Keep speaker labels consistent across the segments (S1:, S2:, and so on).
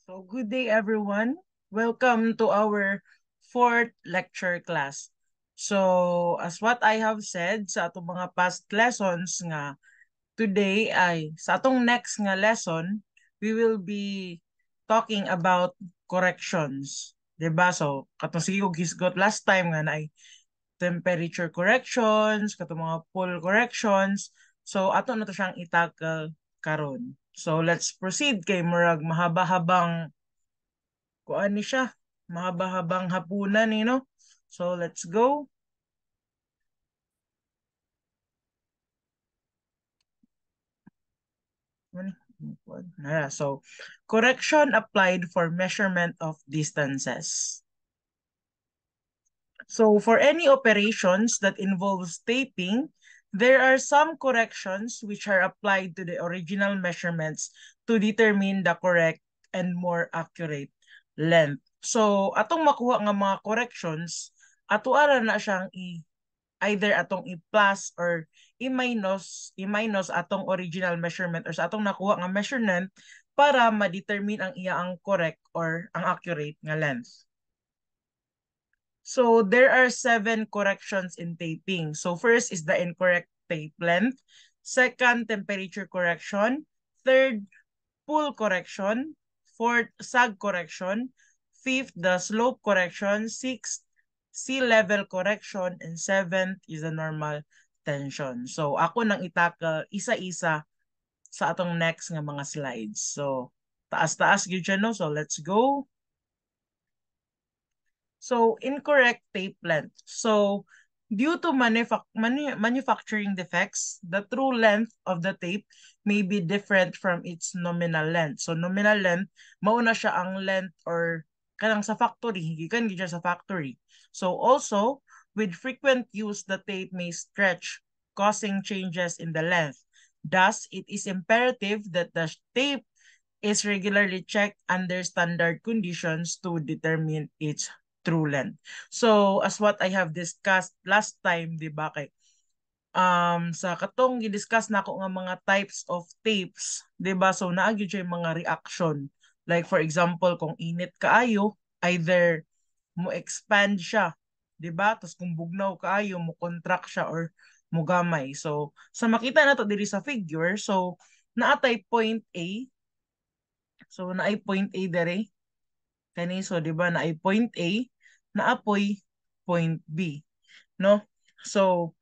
S1: So, good day everyone. Welcome to our fourth lecture class. So, as what I have said sa atong mga past lessons nga today ay sa atong next nga lesson, we will be talking about corrections. 'Di ba? So, katong sige kog hisgot last time nga na ay temperature corrections, katong mga pull corrections. So, ato na to siyang i-tackle karon. So, let's proceed kay murag mahaba-habang kuan ni siya, mahaba-habang hapunan ni no. So let's go. So correction applied for measurement of distances. So for any operations that involves taping, there are some corrections which are applied to the original measurements to determine the correct and more accurate length. So atong makuha nga mga corrections, ato ara na siyang either atong i-plus or i-minus atong original measurement or sa atong nakuha nga measurement para ma-determine ang iya ang correct or ang accurate nga length. So there are 7 corrections in taping. So first is the incorrect tape length. Second, temperature correction. Third, pull correction. Fourth, sag correction. Fifth, the slope correction. Sixth, sea level correction. And seventh is the normal tension. So ako nang itakal isa-isa sa atong next nga mga slides. So taas-taas gyud siya no. So let's go. So, incorrect tape length. So, due to manufacturing defects, the true length of the tape may be different from its nominal length. So, nominal length, mauna siya ang length or kanang sa factory, gikan gid sa factory. So, also, with frequent use, the tape may stretch, causing changes in the length. Thus, it is imperative that the tape is regularly checked under standard conditions to determine its true length. So, as what I have discussed last time, di ba, kay sa katong gi-discuss na ako nga mga types of tapes, di ba? So, naagyo siya yung mga reaction. Like, for example, kung init kaayo, either mo expand siya, di ba? Tapos kung bugnaw kaayo, mo contract siya or mo gamay. So, sa makita na to diri sa figure, so, naatay point A. So, naay point A dere. Kani, so, di ba, naay point A, naapoy point B. No? So,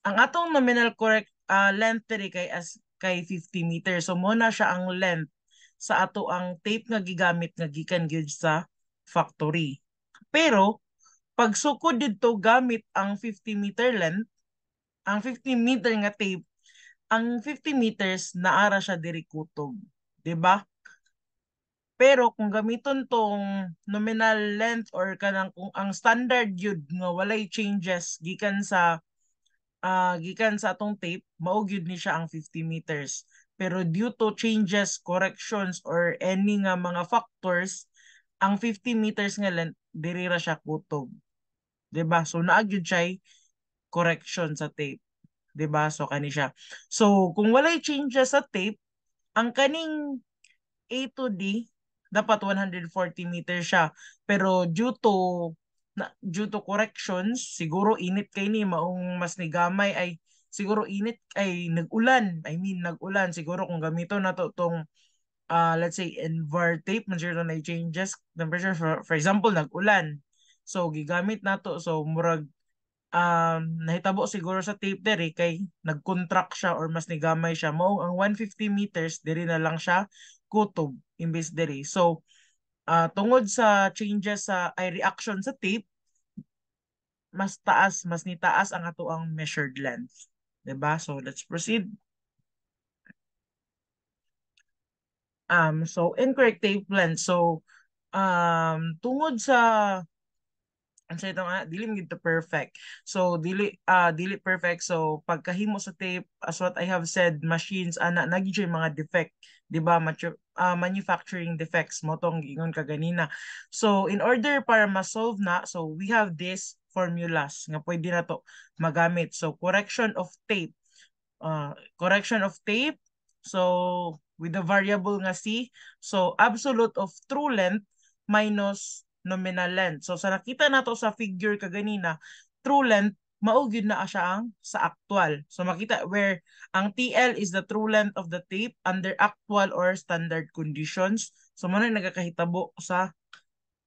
S1: ang atong nominal correct length diri kay 50 meters. So, muna siya ang length sa ato ang tape nga gigamit nga gikan gyud sa factory. Pero, pag sukod dito gamit ang 50-meter length, ang 50-meter nga tape, ang 50 meters naara siya diri kutob. 'Di ba? Pero kung gamiton tong nominal length or kanang kung ang standard yun nga walay changes gikan sa atong tape, mao gyud ni siya ang 50 meters. Pero due to changes, corrections or any nga mga factors, ang 50 meters nga length diri ra siya kutob. 'Di ba? So naa gyud siya correction sa tape. 'Di ba? So kani siya. So kung walay changes sa tape, ang kaning A to D, dapat 140 meters siya. Pero due to corrections, siguro init kay ni maong mas ni gamay ay siguro init ay nag-ulan. I mean nag-ulan siguro kung gamito na to tong let's say inver tape man siguro na changes temperature for example nag-ulan. So gigamit na to so murag nahitabo siguro sa tape dere kay nag-contract siya or mas nigamay siya mao ang 150 meters diri na lang siya kutob imbes dere. So tungod sa changes sa ay reaction sa tape mas ni taas ang ato ang measured length. 'Di ba? So let's proceed. So incorrect tape length. So tungod sa ang sa ito nga dili mo to perfect. So dili perfect. So pagkahimo sa tape as what I have said machines ana nagyoy mga defect, 'di ba? Manufacturing defects mo tong giingon ka ganina. So in order para ma-solve na, so we have this formulas nga pwede na to magamit. So correction of tape. Correction of tape. So with the variable nga c. So absolute of true length minus nominal length. So sa nakita nato sa figure kaganina, true length mao gyud na siya ang sa actual. So makita where ang TL is the true length of the tape under actual or standard conditions. So mo na nagakahitabo sa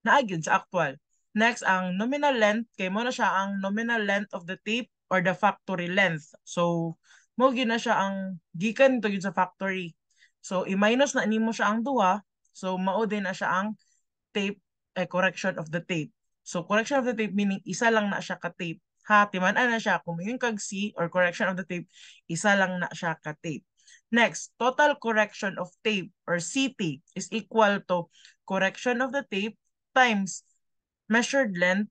S1: naagyod sa actual. Next, ang nominal length kay mo na siya ang nominal length of the tape or the factory length. So mo gyud na siya ang gikan to gyud sa factory. So i-minus na nimo siya ang duha. So mao din na siya ang tape correction of the tape. So correction of the tape meaning isa lang na siya ka tape. Ha, timan-an na siya kung yung kag C or correction of the tape, isa lang na siya ka tape. Next, total correction of tape or CT is equal to correction of the tape times measured length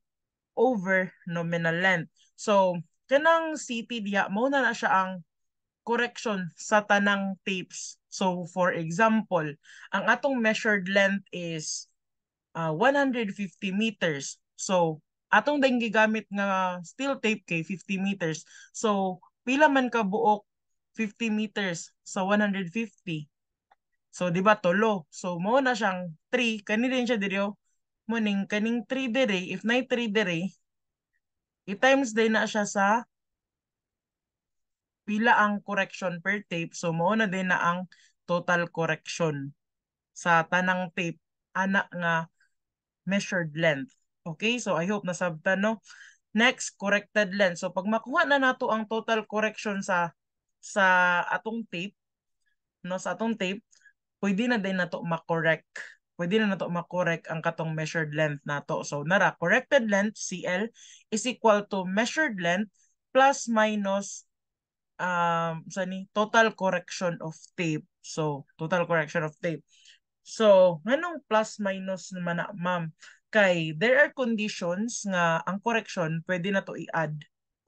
S1: over nominal length. So, kanang CT diha mo na siya ang correction sa tanang tapes. So, for example, ang atong measured length is 150 meters. So, atong ding gigamit nga steel tape kay 50 meters. So, pila man ka buok 50 meters sa 150. So, di ba tolo? So, mo na siyang 3. Kani din siya diri muning kaning 3 diri. If na 3 diri, i-times din na siya sa pila ang correction per tape. So, mo na din na ang total correction sa tanang tape ana nga measured length. Okay, so I hope nasabtan no. Next, corrected length. So pag makuha na nato ang total correction sa atong tape, no, sa atong tape, pwede na din nato ma-correct. Pwede na nato ma-correct ang katong measured length nato. So nara, corrected length CL is equal to measured length plus minus total correction of tape. So total correction of tape. So, nganong plus minus naman na, ma'am? Kay there are conditions nga ang correction pwede na to i-add,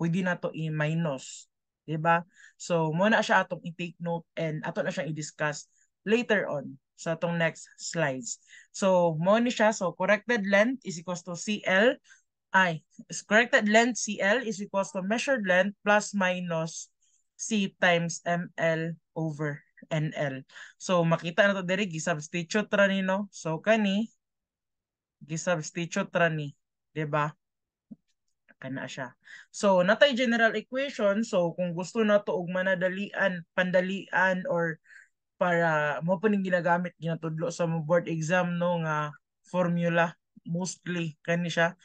S1: pwede na to i-minus, 'di ba? So, mo na siya atong i-take note and ato na siyang i-discuss later on sa atong next slides. So, mo ni siya, so corrected length is equals to CL corrected length CL is equals to measured length plus minus C times ML over NL. So makita na to diri gi-substitute ra ni no. So kani gi-substitute ra ni, 'di ba? Kana siya. So natay general equation. So kung gusto na to og manadalian, pandalian or para mo pa ning ginagamit ginatudlo sa mo board exam no nga formula mostly kani siya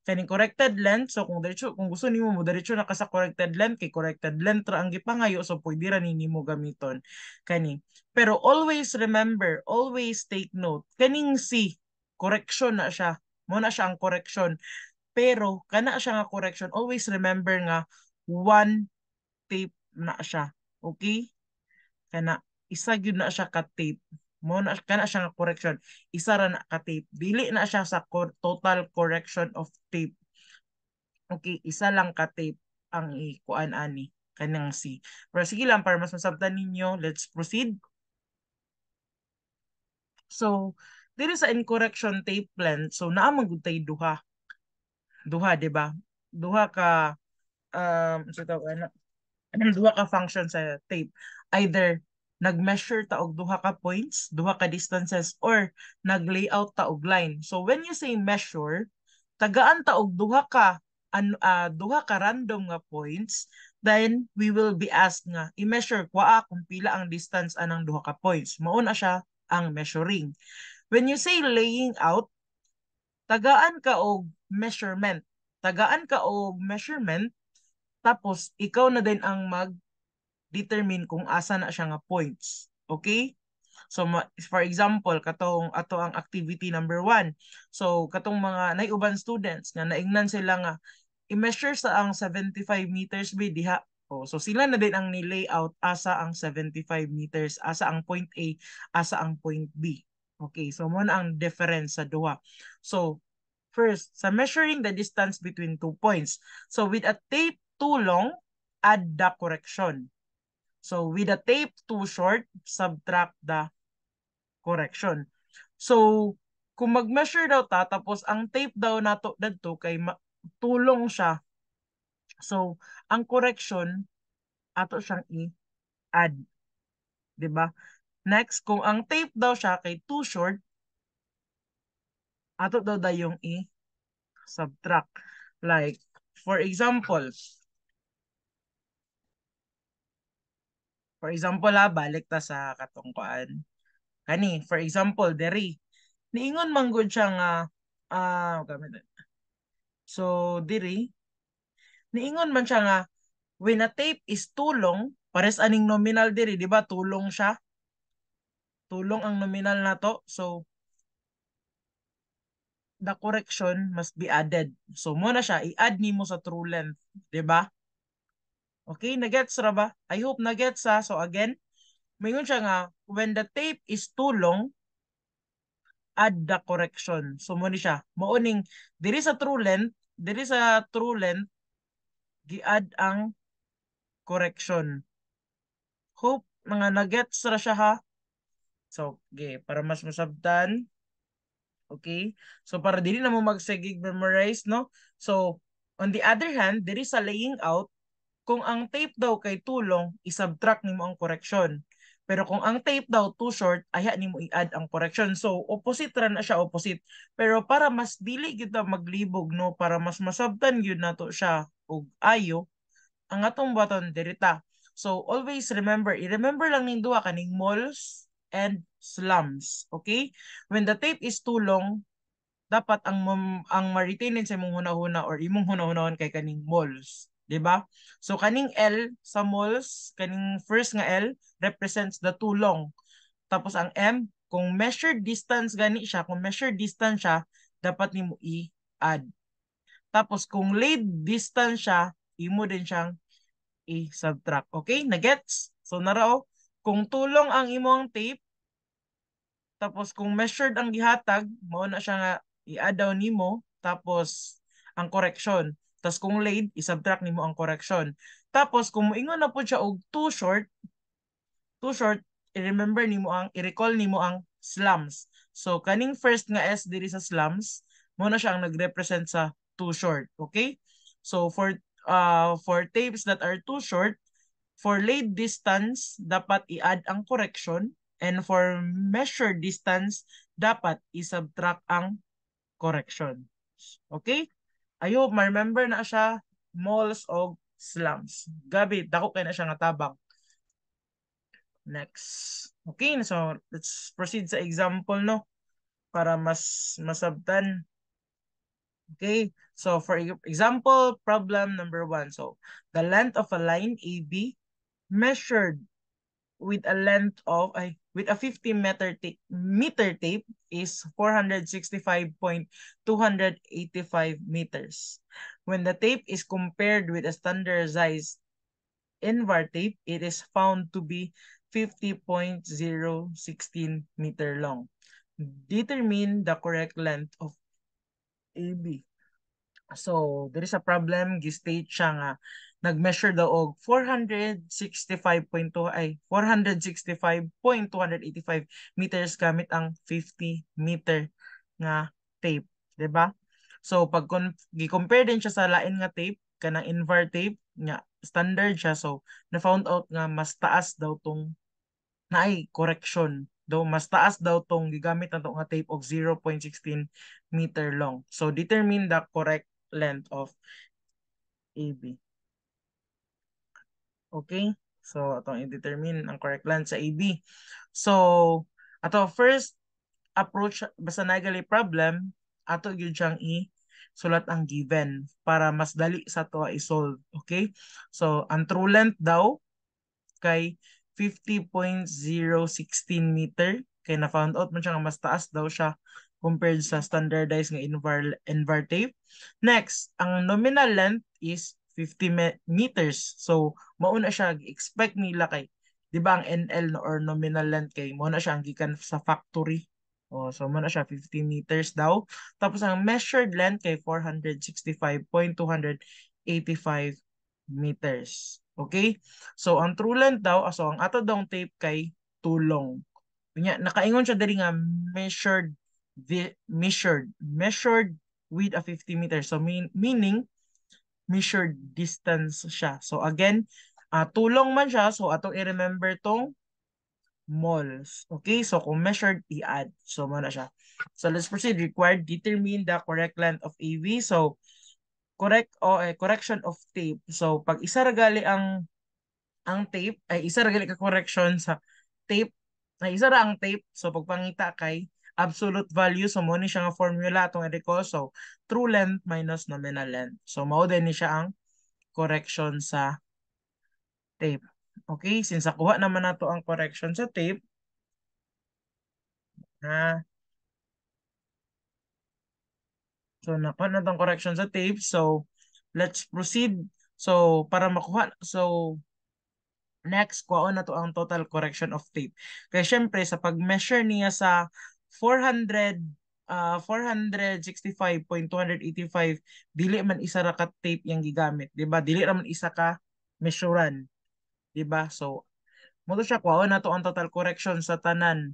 S1: kaning corrected length. So kung gusto nimo mo diretso na ka sa corrected length kay corrected length ra ang gipangayo so pwede ra nimo gamiton kani. Pero always remember, always take note kaning C correction na siya. Mo na siya ang correction. Pero kana siya nga correction, always remember nga one tape na siya. Okay? Kana isa gyud na siya ka tape. Mo na kana siya nga correction. Isa ra na ka tape. Dili na siya sa total correction of tape. Okay, isa lang ka tape ang ikuan ani kanang C. Pero sige lang para mas masabtan ninyo, let's proceed. So, diri sa incorrection tape length, so naa man gud tay duha. Duha, di ba? Duha ka sa tawag duha ka function sa tape. Either nag-measure ta og duha ka points, duha ka distances, or nag-layout ta og line. So when you say measure, tagaan ta og duha ka random nga points, then we will be asked nga i-measure kwa kung pila ang distance anang duha ka points. Mao na siya ang measuring. When you say laying out, tagaan ka og measurement. Tagaan ka og measurement tapos ikaw na din ang mag-determine kung asa na siya nga points. Okay? So for example, katong ato ang activity number 1. So katong mga naiuban students nga naingnan sila nga i-measure sa ang 75 meters ba diha. Oh, so sila na din ang ni-layout asa ang 75 meters, asa ang point A, asa ang point B. Okay, so mo na ang difference sa duha. So first, sa measuring the distance between 2 points. So with a tape too long, add the correction. So with a tape too short, subtract the correction. So kung mag-measure daw ta, tapos ang tape daw nato dadto kay tulong siya. So ang correction ato siyang i-add, 'di ba? Next, kung ang tape daw siya kay too short, ato daw yung i-subtract. Like, for example, balik ta sa katungkuan. Kani, for example, diri, niingon man gud siya nga, gamit. So, diri, niingon man siya nga, when a tape is too long, pares aning nominal diri, di ba? Tulong siya. Tulong ang nominal na to. So, the correction must be added. So, muna siya, i-add nimo sa true length. Di ba? Okay, nagets ra ba? I hope nagets ha. So, again, mayroon siya nga, when the tape is too long, add the correction. So, muna siya. Mauning, diri sa true length, gi-add ang correction. Hope mga nagets ra siya ha. So, okay, para mas masabtan. Okay? So, para dili na mo magsagig memorize, no? So, on the other hand, diri sa laying out, kung ang tape daw kay tulong, isubtract nimo ang correction. Pero kung ang tape daw too short, aya nimo i-add ang correction. So, opposite ra na siya, opposite. Pero para mas dili gyud ta maglibog, no? Para mas masabtan gyud nato siya og ayo, ang atong button dirita. So always remember, i-remember lang ning duha kaning moles and slums. Okay? When the tape is too long, dapat ang ma-retain sa imong hunahuna or imong hunahunahon kay kaning moles. 'Di ba? So kaning L sa moles, kaning first nga L represents the too long. Tapos ang M, kung measured distance gani siya, kung measured distance siya, dapat nimo i-add. Tapos kung laid distance siya, imo din siyang i-subtract. Okay? Nagets? So narao, kung tulong ang imong tape, tapos kung measured ang gihatag, mao na siya nga i-add down nimo, tapos ang correction. Tapos kung laid, i-subtract nimo ang correction. Tapos kung moingon na po siya og too short, i-remember nimo i-recall nimo ang slums. So kaning first nga S diri sa slums, mo na siya ang nagrepresent sa too short. Okay? So for tapes that are too short, for laid distance, dapat i-add ang correction. And for measured distance, dapat i-subtract ang correction. Okay? I hope ma-remember na siya malls o slums. Gabi, dako kay na siya nga tabang. Next. Okay, so let's proceed sa example, no? Para mas masabtan. Okay, so for example, problem number 1. So, the length of a line AB measured with a length of with a 50 meter tape is 465.285 meters. When the tape is compared with a standardized invar tape, it is found to be 50.016 meter long. Determine the correct length of AB. So, there is a problem, gi-state siya nga nag-measure daw og 465.285 meters gamit ang 50 meter nga tape, 'di ba? So pag gi-compare din siya sa lain nga tape kanang invar tape nga standard siya, so na found out nga mas taas daw tong naay correction daw, mas taas daw tong gigamit na nga tape og 0.16 meter long. So determine the correct length of AB. Okay? So, atong i-determine ang correct length sa AB. So, ato first approach, basta nagali problem, ato gyud siyang sulat ang given para mas dali sa to i-solve. Okay? So, ang true length daw kay 50.016 meter. Kay na-found out man siya nga mas taas daw siya compared sa standardized nga invar tape. Next, ang nominal length is 50 meters. So, mauna siya expect nila kay, di ba ang NL or nominal length kay mauna siya ang gikan sa factory. Oh, so mauna siya 50 meters daw. Tapos ang measured length kay 465.285 meters. Okay? So ang true length daw, so ang ato daw tape kay too long. Kunya nakaingon siya diri nga measured with a 50 meters. So meaning measured distance siya. So again, tulong man siya, so atong i-remember tong moles. Okay, so kung measured, i-add. So, mo na siya. So, let's proceed. Required, determine the correct length of AV. So, correction of tape. So, pag isa ragali ang tape, ay isa ragali ka correction sa tape, ay isa ra ang tape. So, pagpangita kay absolute value. So, mo ni siya nga formula itong ediko. So, true length minus nominal length. So, mao din ni siya ang correction sa tape. Okay, since nakuha naman nato ang correction sa tape, ha, so nakuha na itong correction sa tape. So, let's proceed. So, para makuha, so, next, kuha na to ang total correction of tape. Kaya syempre, sa pag-measure niya sa 400, 465.285, dili man isa ra ka tape yung gigamit. Diba? Dili raman isa ka measurean. Diba? So, mo to siya kuha na to ang total correction sa tanang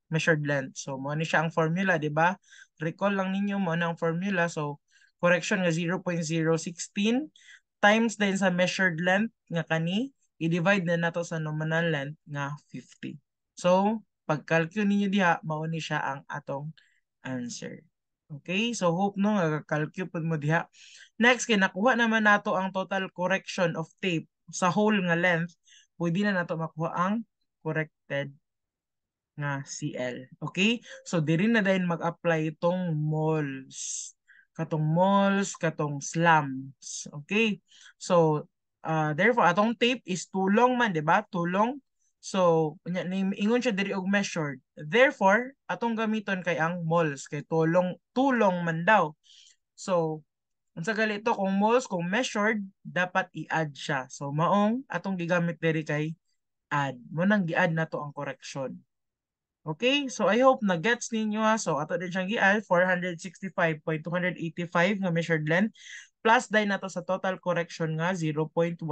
S1: measured length. So mo ni siya ang formula, di ba? Recall lang ninyo mo na ang formula. So correction nga 0.016 times din sa measured length nga kani, i-divide na nato sa nominal length nga 50. So pag-calculate ninyo diha, mao ni siya ang atong answer. Okay? So hope no nga calculate pud mo diha. Next kay nakuha naman nato ang total correction of tape sa whole nga length, pwede na nato makuha ang corrected nga CL. Okay? So diri na din mag-apply itong moles. Katong moles, katong slams. Okay? So therefore atong tape is tulong man, di ba? Tulong. So ingon siya diri og measured. Therefore, atong gamiton kay ang moles kay tulong man daw. So unsa gali ito kung moles kung measured dapat i-add siya. So maong atong gigamit diri kay add. Mo nang gi-add nato ang correction. Okay, so I hope na gets ninyo ha. So ato din siyang gi-add 465.285 nga measured length plus dahil nato sa total correction nga 0.149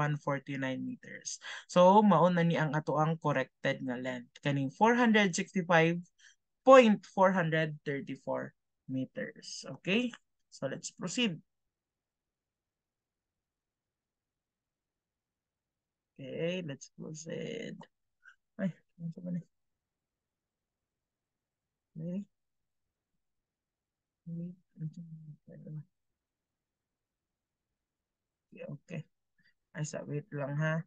S1: meters. So mauna ni ang ato ang corrected nga length kaning 465.434 meters. Okay? So let's proceed. Okay, let's proceed. Ay, ano ba ni? Okay. Okay. Ay, wait lang ha.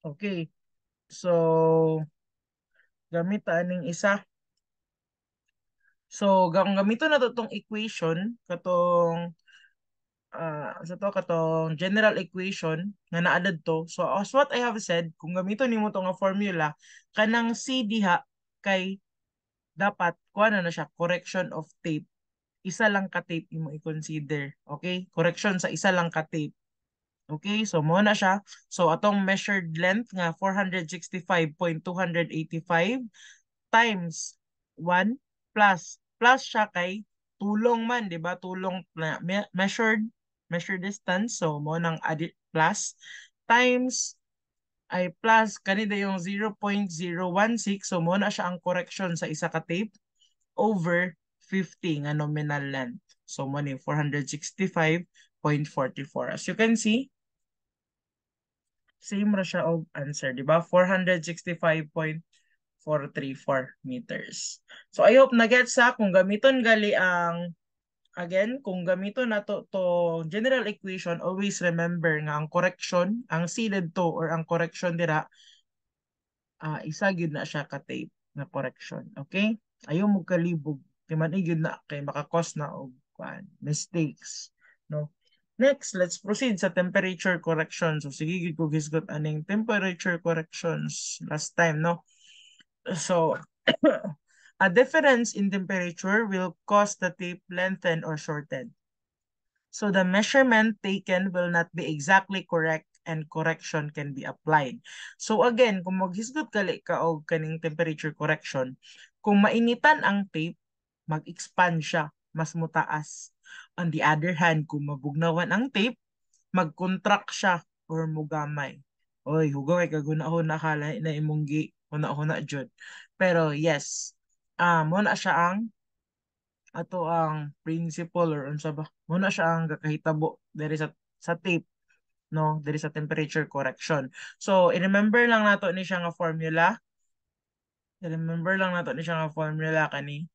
S1: Okay. So, gamitan ning isa. So, gamiton na to tong equation katong sa to katong general equation nga naadad to. So, as what I have said, kung gamiton nimo to nga formula, kanang C diha kay dapat kuha na siya correction of tape. Isa lang ka tape imo i-consider. Okay? Correction sa isa lang ka tape. Okay, so mo na siya. So atong measured length nga 465.285 times 1 plus siya kay tulong man, di ba? Tulong na measured distance. So mo nang add plus times ay plus kanina yung 0.016. So mo na siya ang correction sa isa ka tape over 50 nga nominal length. So mo ni 465.44. As you can see, same ra siya og answer, di ba? 465.434 meters. So I hope na get sa kung gamiton gali ang again, kung gamiton na to general equation, always remember nga ang correction, ang seeded to or ang correction dira, isa gyud na siya ka tape na correction. Okay? Ayaw mo kalibog. Kay man gyud na kay makakos na og mistakes. No? Next, let's proceed sa temperature correction. So, sige, gid ko gisgot aning temperature corrections last time, no? So, a difference in temperature will cause the tape lengthen or shorten. So, the measurement taken will not be exactly correct and correction can be applied. So, again, kung maghisgot kali ka og kaning temperature correction, kung mainitan ang tape, mag-expand siya, mas mutaas. On the other hand, kung mabugnawan ang tape, mag-contract siya or mugamay. Oy, hugaw kay kaguna-huna kala na imong gi una-una jud. Pero yes, mo na siya ang ato ang principle or unsa ba muna siya ang kakahitabo diri sa tape, no, diri sa temperature correction. So i-remember lang nato ni siya nga formula. I-remember lang nato ni siya nga formula kani.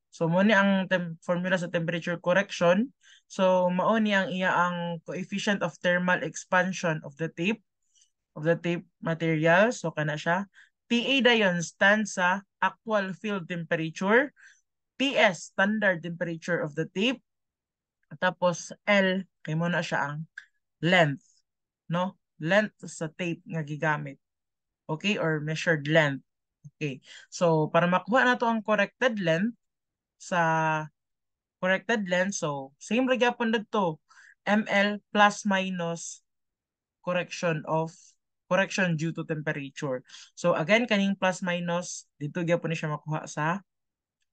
S1: So mo ni ang formula sa temperature correction. So mao ni ang iya ang coefficient of thermal expansion of the tape material. So kana siya. PA dayon stands sa actual field temperature. TS standard temperature of the tape. Tapos L kay mo na siya ang length, no? Length sa tape nga gigamit. Okay, or measured length. Okay. So para makuha na to ang corrected length, so same ra gyapon dito. ml plus minus correction due to temperature. So again kaning plus minus dito gyapon ni siya makuha sa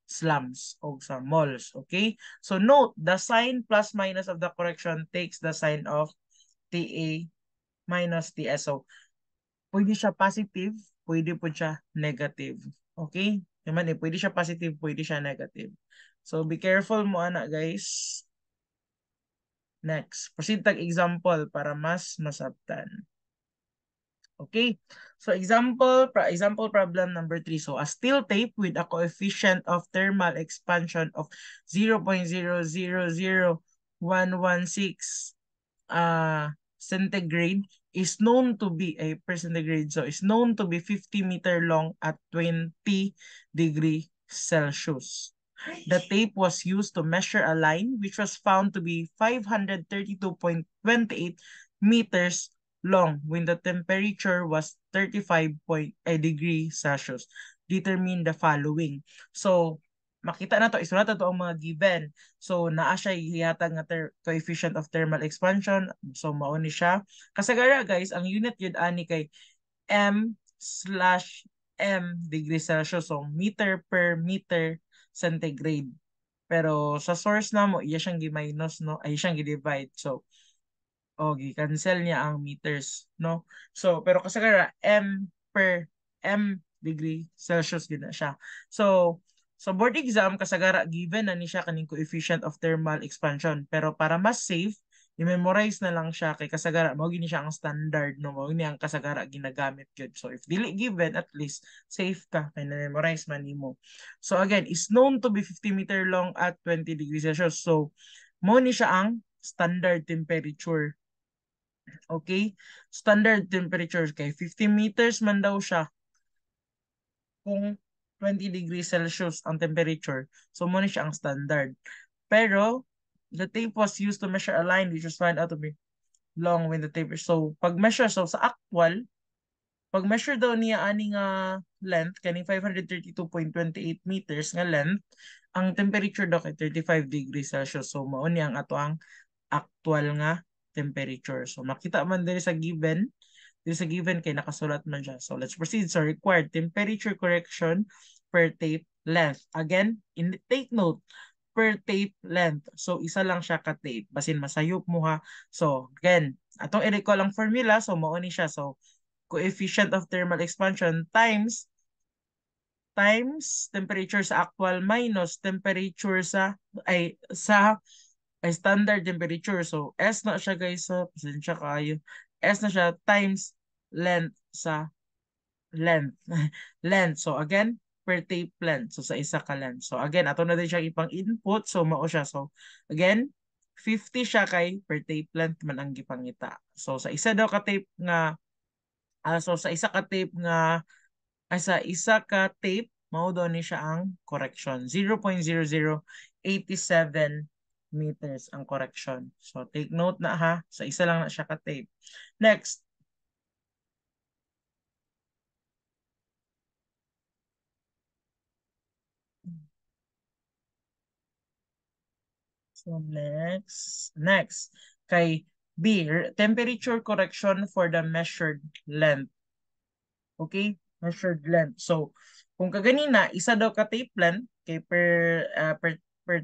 S1: slams o sa moles. Okay? So note, the sign plus minus of the correction takes the sign of TA minus TS. So pwede siya positive, pwede po siya negative. Okay? Naman pwede siya positive, pwede siya negative. So be careful mo ana guys. Next, proceed tag example para mas masabtan. Okay, so example problem number 3. So a steel tape with a coefficient of thermal expansion of 0.000116 centigrade is known to be a per centigrade. So is known to be 50-meter long at 20 degrees Celsius. The tape was used to measure a line which was found to be 532.28 meters long when the temperature was 35.0 degrees Celsius. Determine the following. So, makita na to, isulat na to ang mga given. So, naa siya ihatag nga coefficient of thermal expansion. So, mauni siya. Kasagara guys, ang unit yun ani kay m/m degrees Celsius. So, meter per meter centigrade. Pero sa source na mo, iya siyang gi-minus, no? Ay siyang gi-divide. So, gi-cancel niya ang meters, no? So, pero kasagara, m per m degree Celsius gina siya. So, sa board exam, kasagara, given na ni siya kaning coefficient of thermal expansion. Pero para mas safe, i-memorize na lang siya kay kasagara, mao gini siya ang standard, no? Mao gini ang kasagara ginagamit gyud. So, if dili given, at least safe ka kay na-memorize man nimo. So, again, is known to be 50-meter long at 20 degrees Celsius. So, mao ni siya ang standard temperature. Okay? Standard temperature kay 50 meters man daw siya kung 20 degrees Celsius ang temperature. So, muna siya ang standard. Pero, the tape was used to measure a line which was found out to be long when the tape is. So, pag-measure, so sa actual, pag-measure daw niya ani nga length, kaning 532.28 meters nga length, ang temperature daw kay 35 degrees Celsius. So, mao ni ang ato ang actual nga temperature. So, makita man diri sa given, kay nakasulat man siya. So, let's proceed. So, required temperature correction per tape length. Again, take note, per tape length. So, isa lang siya ka-tape. Basin masayop mo ha. So, again, atong i-recall ang formula. So, mao ni siya. So, coefficient of thermal expansion times temperature sa actual minus temperature sa standard temperature. So, S na siya guys. So, pasensya kayo. S na siya times length sa length. Length. So, again, per tape length. So, sa isa ka length. So, again, ato na din siya ipang input. So, mao siya. So, again, 50 siya kay per tape length man ang gipangita. So, sa isa daw ka tape nga, sa isa ka tape nga, sa isa ka tape, mao daw ni siya ang correction. 0.0087 meters ang correction. So, take note na ha. Sa isa lang na siya ka-tape. Next. So, next. Kay B, temperature correction for the measured length. Okay? Measured length. So, kung kaganina, isa daw ka-tape length, kay per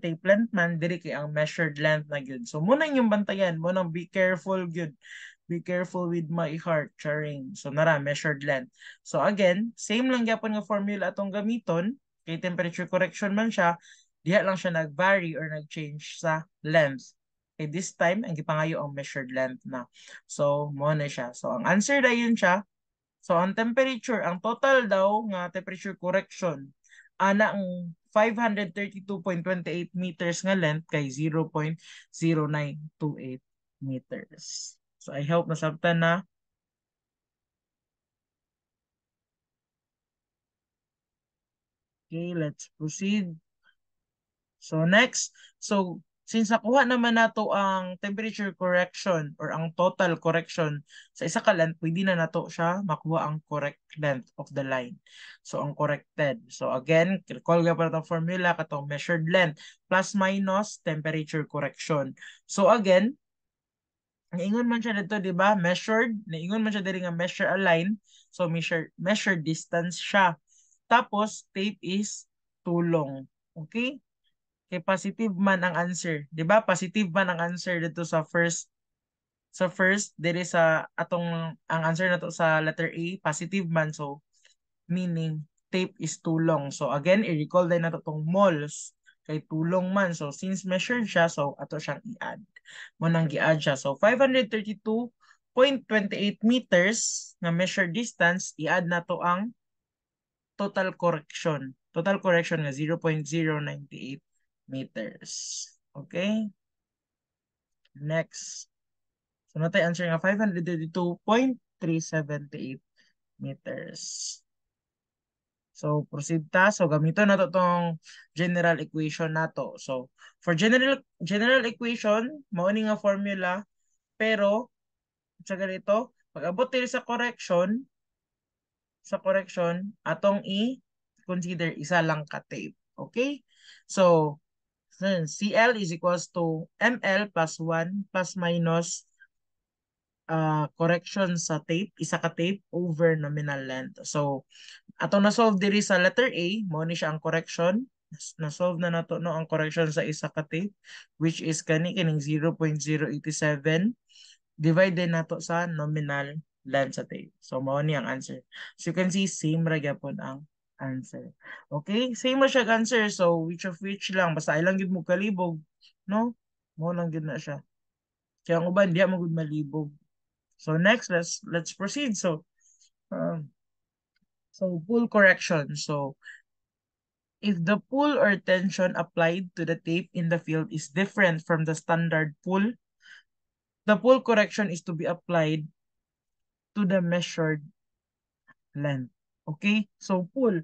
S1: tape length man, diri kay ang measured length na gyud. So, muna yung bantayan, muna be careful gyud. Be careful with my heart, charing. So, nara, measured length. So, again, same lang gyapon nga formula atong gamiton, kay temperature correction man siya, Diha lang siya nag-vary or nag-change sa length. Okay, this time, ang gipangayo ang measured length na. So, mo na siya. So, ang answer na yun siya. So, ang temperature, ang total daw nga temperature correction, ana ang 532.28 meters nga length kay 0.0928 meters. So, I hope nasabtan na. Okay, let's proceed. So next, so since nakuha naman nato ang temperature correction or ang total correction sa isa ka length, pwede na nato siya makuha ang correct length of the line. So ang corrected. So again, recall nga pa itong formula katong measured length plus minus temperature correction. So again, naingon man siya dito, di ba? Measured, naingon man siya dito nga measure a line. So measure distance siya. Tapos tape is too long. Okay? Kay positive man ang answer, 'di ba? Positive man ang answer dito sa first diri sa atong ang answer nato sa letter A, positive man, so meaning tape is too long. So again, i-recall din nato tong moles kay tulong man. So since measured siya, so ato siyang i-add. Mo nang gi-add siya. So 532.28 meters na measured distance, i-add nato ang total correction. Total correction nga 0.098 meters. Okay? Next. So, natay answer nga 532.378 meters. So, proceed ta. So, gamiton na to tong general equation nato. So, for general equation, mao ni nga formula, pero sa ganito, pag abot tayo sa correction, atong i-consider isa lang ka tape. Okay? So, CL is equals to ML plus 1 plus minus correction sa tape, isa ka tape over nominal length. So, atong na-solve diri sa letter A, mo ni siya ang correction. Na-solve na nato no ang correction sa isa ka tape, which is kining 0.087. Divide din nato sa nominal length sa tape. So, mao ni ang answer. So, you can see, same ra gyapon ang answer. Okay? Same ra siya answer. So, which lang. Basta ilang gid mo kalibog. No? Mo lang gid na siya. Kaya ang uban, diya magud malibog. So, next, let's proceed. So pull correction. So, if the pull or tension applied to the tape in the field is different from the standard pull, the pull correction is to be applied to the measured length. Okay? So, pull.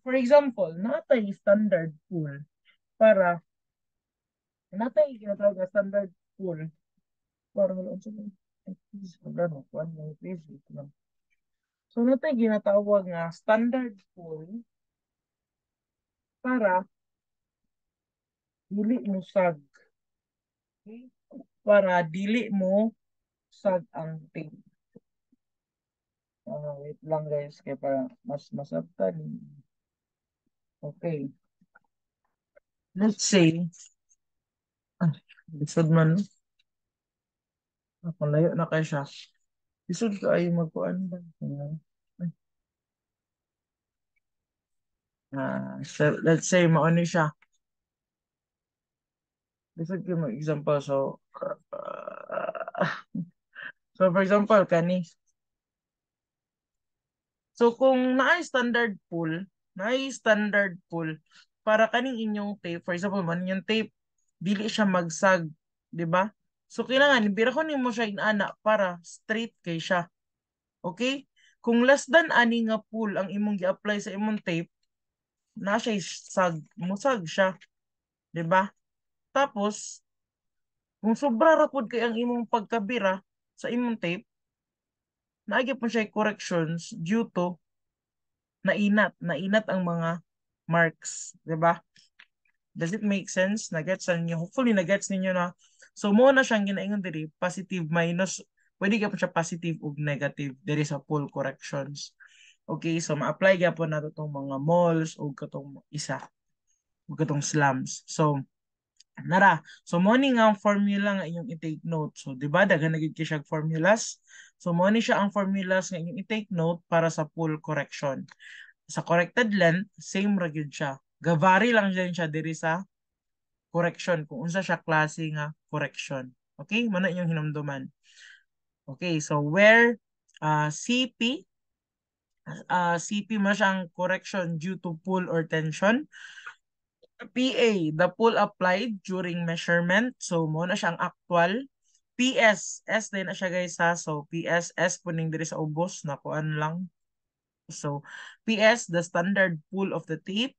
S1: For example, natay standard pull para natay ginatawag na standard pull para wala sa So, natay ginatawag nga standard pull para dili mo sag. Okay? Para dili mo sag ang tape. Wait lang guys, kaya para mas masabtan. Okay. Let's say, lisod man. Ako layo na kayo siya. Lisod ka ay magkuhan ba? So, let's say, mauni siya. Lisod kayo mag-example. So for example, kani. So kung naay standard pool, para kaning inyong tape, for example, man yung tape, dili siya magsag, di ba? So kailangan, ibira ko nimo siya inana para straight kay siya. Okay? Kung less than ani nga pool ang imong gi-apply sa imong tape, na siya musag siya, di ba? Tapos, kung sobra ra pud kay ang imong pagkabira sa imong tape, naagi po siya corrections due to nainat ang mga marks, 'di ba? Does it make sense? Nagets ninyo? Hopefully nagets ninyo na. So mo na siyang ginaingon diri, positive minus, pwede ka po siya positive ug negative diri sa full corrections. Okay, so ma-apply gyapon nato tong mga moles ug katong isa ug katong slams. So nara, so mo ni nga ang formula nga inyong i-take note. So di ba daghan na gid siya formulas. So mo ni siya ang formulas nga inyong i-take note para sa full correction. Sa corrected length, same ra gyud siya. Gavari lang din siya diri sa correction kung unsa siya klase nga correction. Okay, muna yung hinumduman. Okay, so where CP CP man siyang correction due to pull or tension. PA, the pull applied during measurement. So, mo na siyang actual. PS, S din na siya guys ha. So, PS, S puning diri sa ubos. Nakuan lang. So, PS, the standard pull of the tape.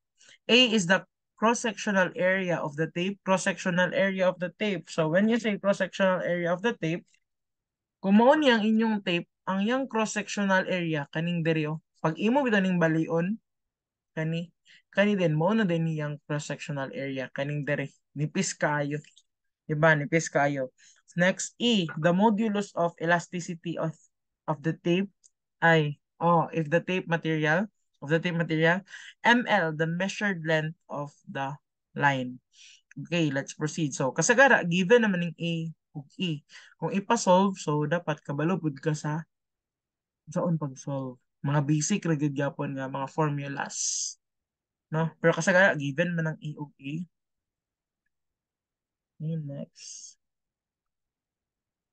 S1: A is the cross-sectional area of the tape. Cross-sectional area of the tape. So, when you say cross-sectional area of the tape, kung mao ni ang inyong tape, ang yang cross-sectional area, kaning diri oh. Pag imo bitaw ning balion, kani kani din mo na din niyang cross-sectional area kaning dere nipis kaayo, diba, nipis kaayo. Next, E, the modulus of elasticity of the tape ay if the tape material ML, the measured length of the line. Okay, let's proceed. So kasagara given naman ng A ug E, kung ipa-solve, so dapat kabalo pud ka sa saon pag-solve, mga basic ra gyud gyapon nga mga formulas, no? Pero kasagara given man ang E ug E. Okay, next.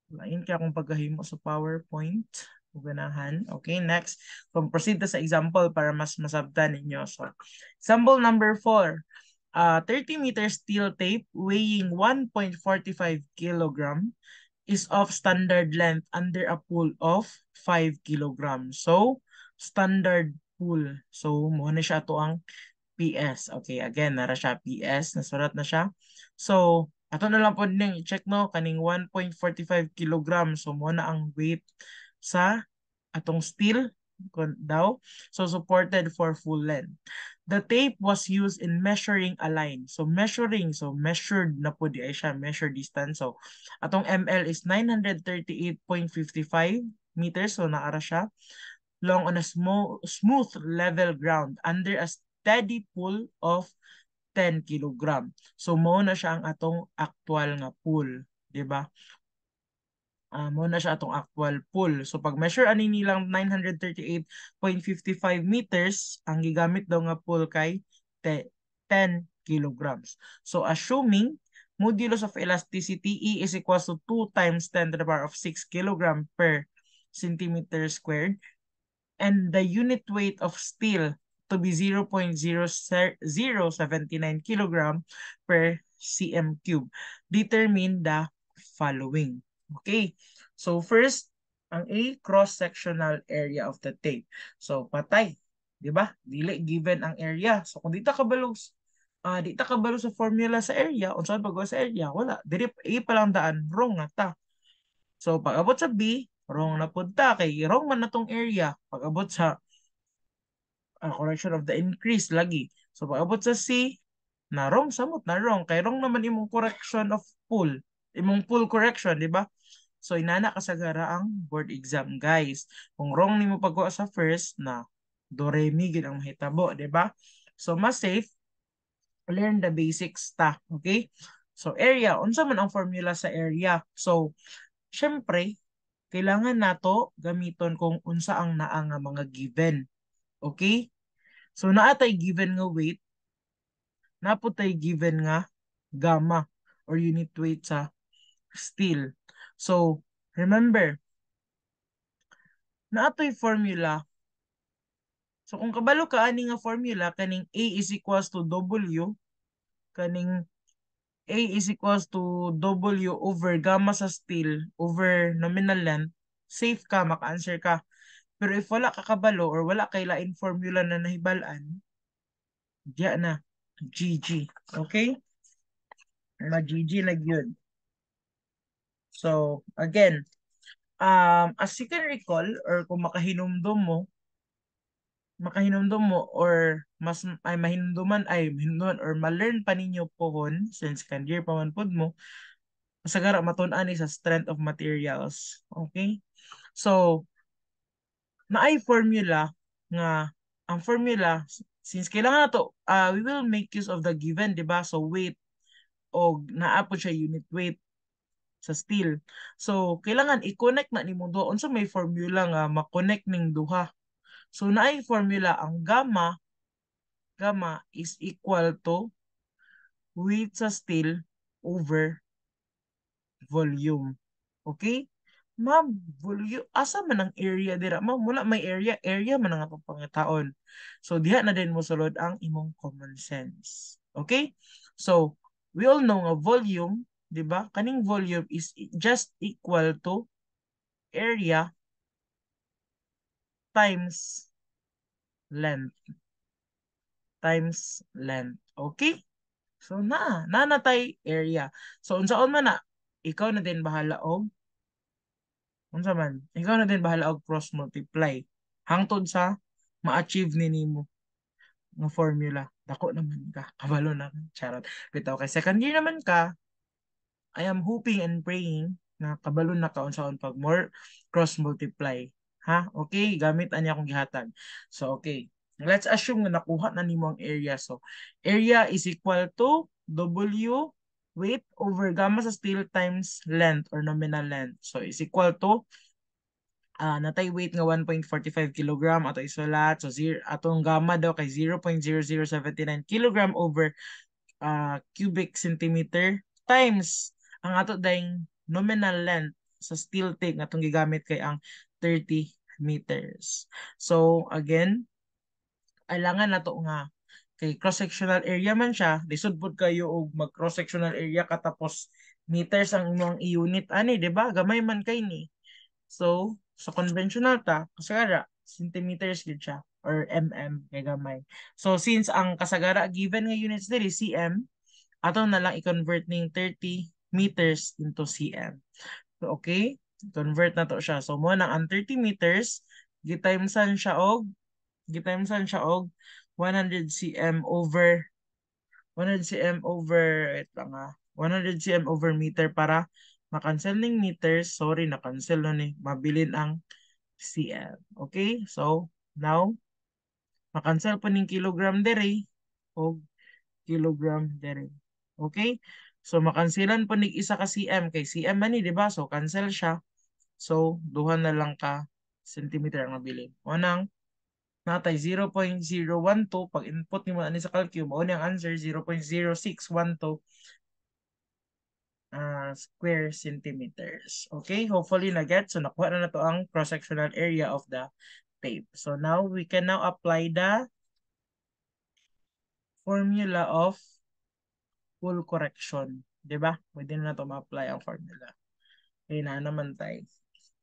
S1: Lain kaya kung paghahimo sa PowerPoint. Ganahan. Okay, next. Kung proceed na sa example para mas masabtan ninyo. So, example number 4. 30 meter steel tape weighing 1.45 kilogram is of standard length under a pull of 5 kilograms. So, standard pull. So, mo na siya to ang PS. Okay, again, nara siya PS. Nasurat na siya. So, ato na lang po ning i-check no, kaning 1.45 kilograms. So, mo na ang weight sa atong steel daw. So, supported for full length. The tape was used in measuring a line. So, measuring. So, measured na po di ay siya. Measure distance. So, atong ML is 938.55 meters. So, naara siya. Long on a smooth level ground under a steady pull of 10 kilogram. So, mo na siya ang atong actual nga pull. Diba? Mo na siya atong actual pull. So pag measure ani nilang 938.55 meters, ang gigamit daw nga pull kay 10 kilograms. So assuming modulus of elasticity E is equals to 2 times 10 to the power of 6 kilogram per centimeter squared, and the unit weight of steel to be 0.0079 kilogram per cm cube. Determine the following. Okay. So first, ang A, cross-sectional area of the tape. So patay. Di ba? Dili given ang area. So kung di ta kabalo sa formula sa area, unsa pagwa sa area, wala. Dili A pa lang daan, wrong na ta. So pag abot sa B, wrong na pud ta kay wrong man na tong area. Pag abot sa correction of the increase lagi. So pag abot sa C, na wrong samot na wrong kay wrong naman imong correction of pull. Imong pull correction, di ba? So inana kasagara ang board exam, guys. Kung wrong nimo pagkuha sa first na do re mi gid ang mahitabo, di ba? So mas safe learn the basics ta, okay? So area, unsa man ang formula sa area? So syempre kailangan nato gamiton kung unsa ang naa nga mga given. Okay? So naatay given nga weight, naputay given nga gamma or unit weight sa steel. So remember, naatoy formula. So kung kabalo ka ani nga formula kaning A is equals to W, kaning A is equals to W over gamma sa steel over nominal length, safe ka, maka-answer ka. Pero if wala ka kabalo or wala kay lain formula na nahibalan, diya na, GG. Okay? Ma-GG na yun. So, again, as you can recall or kung makahinumdum mo or mas ay mahinumduman or ma-learn pa ninyo pohon since kandir pa man pod mo, masagara matun-ani sa strength of materials. Okay? So, naay formula nga ang formula since kailangan nato we will make use of the given, di ba? So weight o naa po siya unit weight sa steel. So kailangan i-connect na nimo duha unsa may formula nga ma-connect ning duha. So naay formula ang gamma gamma is equal to weight sa steel over volume. Okay? Ma'am, volume, asa man ang area dira? Ma'am, wala may area man ang atong pangitaon. So, diha na din mo sulod ang imong common sense. Okay? So, we all know nga volume, di ba? Kaning volume is just equal to area times length. Times length. Okay? So, natay area. So, unsaon man na, ikaw na din bahala og unsa man, ikaw na din bahala og cross multiply hangtod sa ma-achieve ni nimo nga formula. Dako naman ka, kabalo na charot. Bitaw kay second year naman ka, I am hoping and praying na kabalo na ka unsaon pag more cross multiply. Ha? Okay, gamit ani akong gihatag. So okay, let's assume na nakuha na nimo ang area. So area is equal to W weight over gamma sa steel times length or nominal length. So is equal to natay weight nga 1.45 kilogram ato isulat. So zero, atong gamma daw kay 0.0079 kilogram over cubic centimeter times ang ato dayong nominal length sa steel tape nga atong gigamit kay ang 30 meters. So again, kailangan nato nga kay cross-sectional area man siya, lisod pod kayo og mag cross-sectional area katapos meters ang imong i-unit ani, di ba? Gamay man kay ni. So, sa conventional ta, kasagara, centimeters gid siya or mm kay gamay. So, since ang kasagara given nga units diri cm, ato na lang i-convert ning 30 meters into cm. So, okay? Convert na to siya. So, mo nang ang 30 meters, gitimesan siya og 100 cm over 100 cm over wait lang 100 cm over meter para makancel ning meters. Sorry, na-cancel na ni. Mabilin ang cm. Okay? So, now, makancel po ning kilogram dere o kilogram dere. Okay? So, makansilan po ning isa ka cm kay cm man ni, di ba? So, cancel siya. So, duha na lang ka centimeter ang mabilin. Unang, natay 0.012 pag input ni mo ani sa calculum mao ni ang answer 0.0612 square centimeters. Okay, hopefully na get. So nakuha na to ang cross-sectional area of the tape. So now we can now apply the formula of full correction. 'Di ba? Pwede na to ma-apply ang formula. Okay na naman tayo.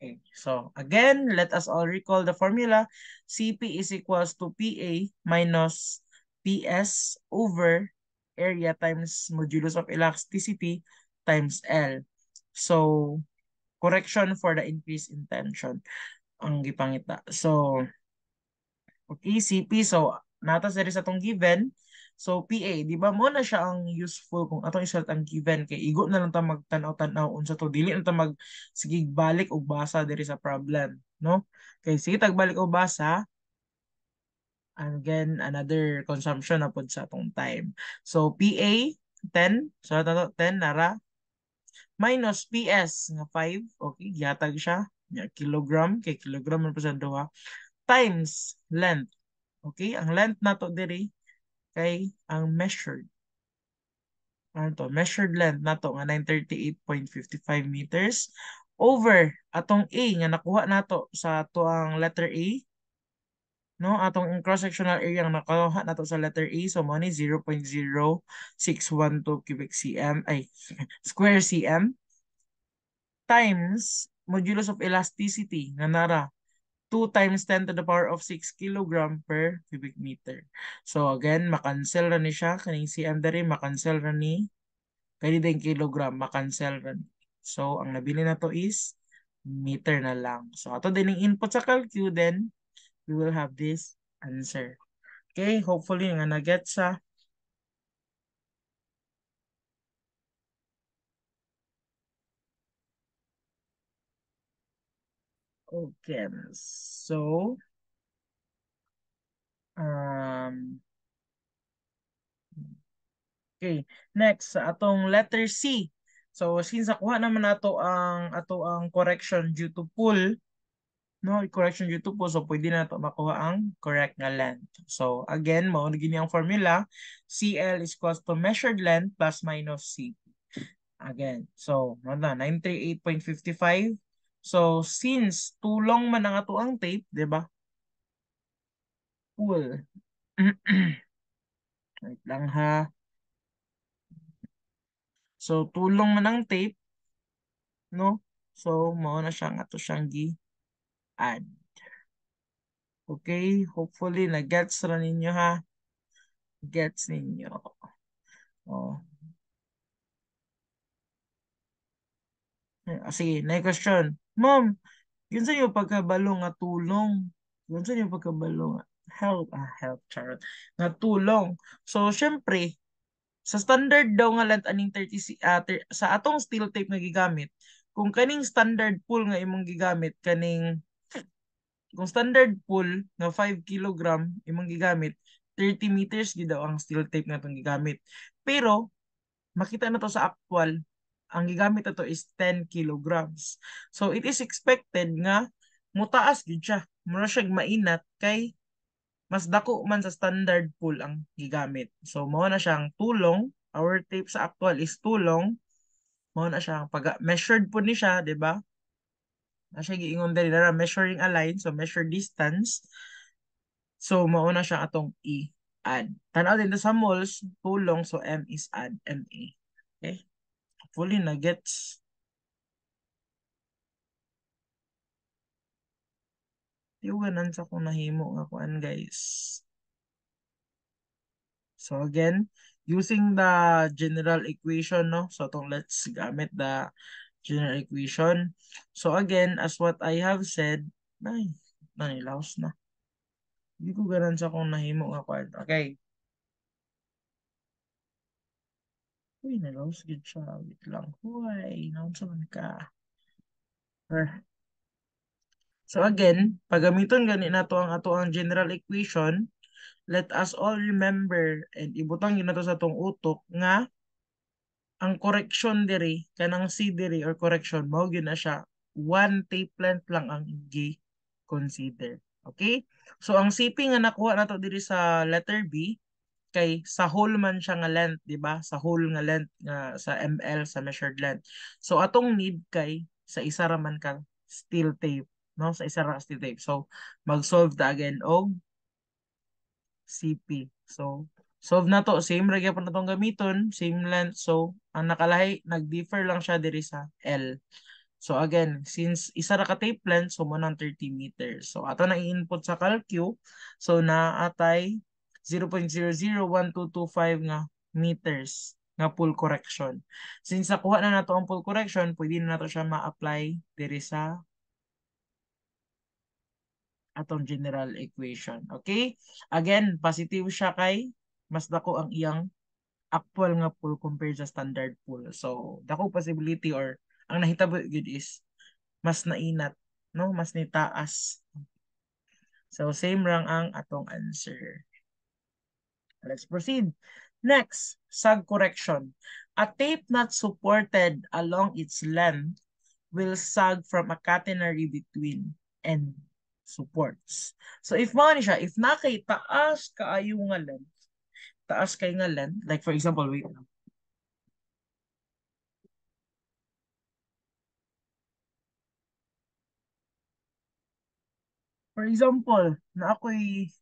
S1: Okay. So again, let us all recall the formula. CP is equals to PA minus PS over area times modulus of elasticity times L. So correction for the increase in tension ang gipangita. So okay, CP. So nata sa atong given. So PA, di ba mo na siya ang useful kung atong isulat ang given kay igo na lang ta magtanaw-tanaw unsa to dili na ta mag sige balik og basa diri sa problem, no? Kay sige tagbalik og basa again another consumption na pod sa atong time. So PA 10, so nato 10 nara minus PS nga 5, okay, gihatag siya. Kilogram kay kilogram man po sa duha times length. Okay, ang length nato diri kay ang measured. Ano to? Measured length nato nga 938.55 meters over atong A nga nakuha nato sa tuang letter A, no? Atong cross-sectional area nga nakuha nato sa letter A, so mo ni 0.0612 cubic cm ay square cm times modulus of elasticity nga nara 2 times 10 to the power of 6 kilogram per cubic meter. So again, makancel ra ni siya. Kaning cm dari, makancel ra ni. Kaya din kilogram, makancel ra ni. So ang nabili na to is meter na lang. So ato din yung input sa calcu, then we will have this answer. Okay, hopefully nga na-get sa okay. So, um, okay, next sa atong letter C. So since nakuha naman nato ang correction due to pull, No, correction due to po. So, pwede na ito makuha ang correct na length. So, again, mo, naging ang formula, CL is equals to measured length plus minus C. Again, so, ano na, 938.55. So, since tulong man ang ato ang tape, di ba? Cool. Wait lang ha. So, tulong man ang tape, no? So, mao na siya nga to siyang gi-add. Okay? Hopefully, na-gets ra ninyo ha. Gets ninyo. Oh. Sige, next question. Ma'am, yun sa iyo pagkabalo nga tulong. Yun sa iyo pagkabalo nga help, charot. Nga tulong. So, syempre, sa standard daw nga length aning 30 sa atong steel tape nga gigamit, kung kaning standard pull nga imong gigamit, kung standard pull nga 5 kilogram imong gigamit, 30 meters gid daw ang steel tape nga itong gigamit. Pero, makita na to sa actual, ang gigamit na to is 10 kilograms. So it is expected nga mutaas gid siya. Mura siya mainat kay mas dako man sa standard pool ang gigamit. So mao na siyang tulong. Our tape sa actual is tulong. Mao na siyang pag measured po ni siya, di ba? Na siya giingon diri na measuring a line, so measure distance. So mao na siya atong i-add. Tanaw din sa moles, tulong, so M is add MA. Okay? Fully na gets. Tiwanan sa kung nahimo nga kuan guys. So again, using the general equation, no? So itong let's gamit the general equation. So again, as what I have said, ay, nanilaos na. Hindi ko ganan sa kung nahimo nga kuan. Okay. Uy, nalaos gid siya. Wait lang. Uy, naon sa man ka. So again, pagamiton gani nato ang ato ang general equation, let us all remember and ibutang yun nato sa tong utok nga ang correction diri kanang C diri or correction mao gyud na siya one tape length lang ang i-consider. Okay? So ang CP nga nakuha nato diri sa letter B kay sa whole man siya nga length, di ba? Sa whole nga length nga sa ML sa measured length. So atong need kay sa isa ra man ka steel tape, no? Sa isa ra ka steel tape. So mag-solve ta again og CP. So, solve na to. Same ra gyapon na tong gamiton. Same length. So, ang nakalahi, nag-differ lang siya diri sa L. So, again, since isa ra ka tape length, so mo ng 30 meters. So, ato na i-input sa calcu. So, naatay 0.001225 nga meters nga full correction. Since nakuha na nato ang full correction, pwede na nato siya ma-apply diri sa atong general equation. Okay? Again, positive siya kay mas dako ang iyang actual nga pool compared sa standard pool. So, dako possibility or ang nahitabo gud is mas nainat, no? Mas nitaas. So, same rang ang atong answer. Let's proceed. Next, sag correction. A tape not supported along its length will sag from a catenary between and supports. So if mao ni siya, if nakay taas kaayo nga length, taas kay nga length, like for example, wait lang. For example, na ako'y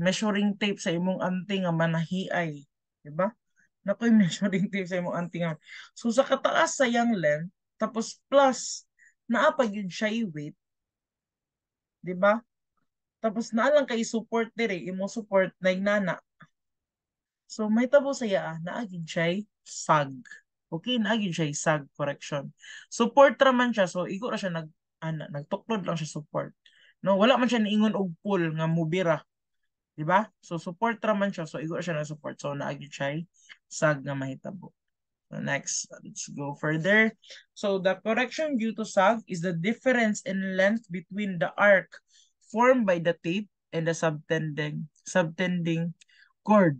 S1: measuring tape sa imong anting nga manahiay, di ba? Na ako'y measuring tape sa imong anting nga. So sa kataas sa yang length, tapos plus naa pa gyud siya weight, di ba? Tapos naa lang kay support dire, imo support na nana. So may tabo saya naagin siya sag. Okay, naagin siya sag correction. Support raman siya so igo ra siya nagtuklod lang siya support. No, wala man siya niingon og pull nga mubira, di ba? So support raman siya so igo ra siya na support. So naagin siya sag nga mahitabo. So next, let's go further. So the correction due to sag is the difference in length between the arc formed by the tape and the subtending cord.